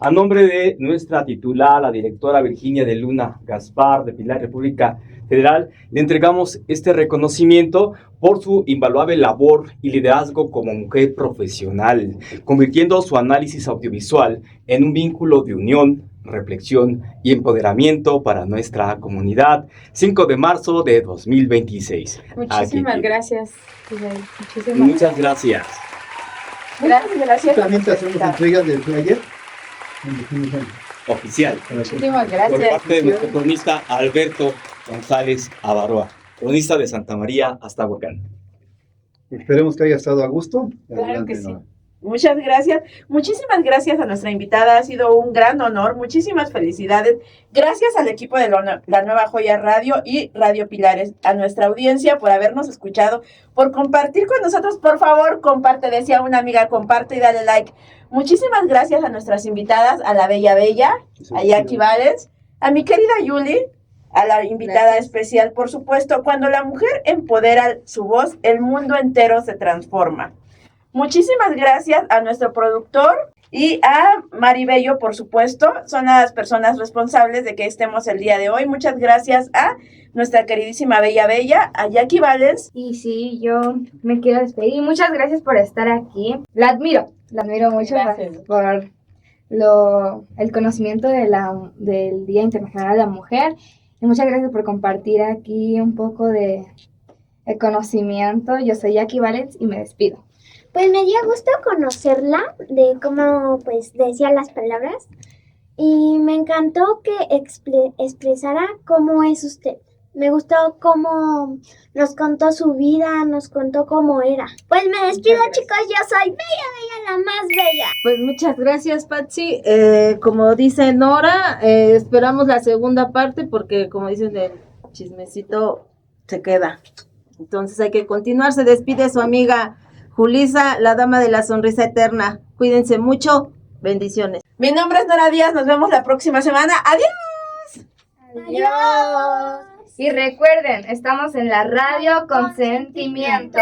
A nombre de nuestra titular, la directora Virginia de Luna Gaspar, de Pilar, República Federal, le entregamos este reconocimiento por su invaluable labor y liderazgo como mujer profesional, convirtiendo su análisis audiovisual en un vínculo de unión, reflexión y empoderamiento para nuestra comunidad. 5 de marzo de 2026. Muchísimas gracias. Muchas gracias. Muchas gracias. También te hacemos entrega del flyer. Oficial. Muchísimas Por gracias. parte de nuestro cronista Alberto González Avaroa, cronista de Santa María hasta Huacán. Esperemos que haya estado a gusto. Claro Adelante, que sí. Nora. Muchas gracias. Muchísimas gracias a nuestra invitada. Ha sido un gran honor. Muchísimas felicidades. Gracias al equipo de La Nueva Joya Radio y Radio Pilares, a nuestra audiencia por habernos escuchado, por compartir con nosotros. Por favor, comparte, decía una amiga, comparte y dale like. Muchísimas gracias a nuestras invitadas, a la Bella, a Jackie Valens, a mi querida Yuli, a la invitada especial, por supuesto. Cuando la mujer empodera su voz, el mundo entero se transforma. Muchísimas gracias a nuestro productor y a Mari Bello, por supuesto. Son las personas responsables de que estemos el día de hoy. Muchas gracias a nuestra queridísima Bella, a Jackie Valens. Y sí, yo me quiero despedir. Muchas gracias por estar aquí. La admiro mucho Gracias. por el conocimiento del Día Internacional de la Mujer. Y muchas gracias por compartir aquí un poco de conocimiento. Yo soy Jackie Valens y me despido. Pues me dio gusto conocerla, de cómo pues decía las palabras, y me encantó que expresara cómo es usted. Me gustó cómo nos contó su vida, nos contó cómo era. Pues me despido, chicos, yo soy Bella, la más bella. Pues muchas gracias, Patsy. Como dice Nora, esperamos la segunda parte porque, como dicen, el chismecito se queda. Entonces hay que continuar. Se despide su amiga Julisa, la dama de la sonrisa eterna. Cuídense mucho. Bendiciones. Mi nombre es Nora Díaz. Nos vemos la próxima semana. ¡Adiós! Adiós. Y recuerden, estamos en la radio con sentimiento.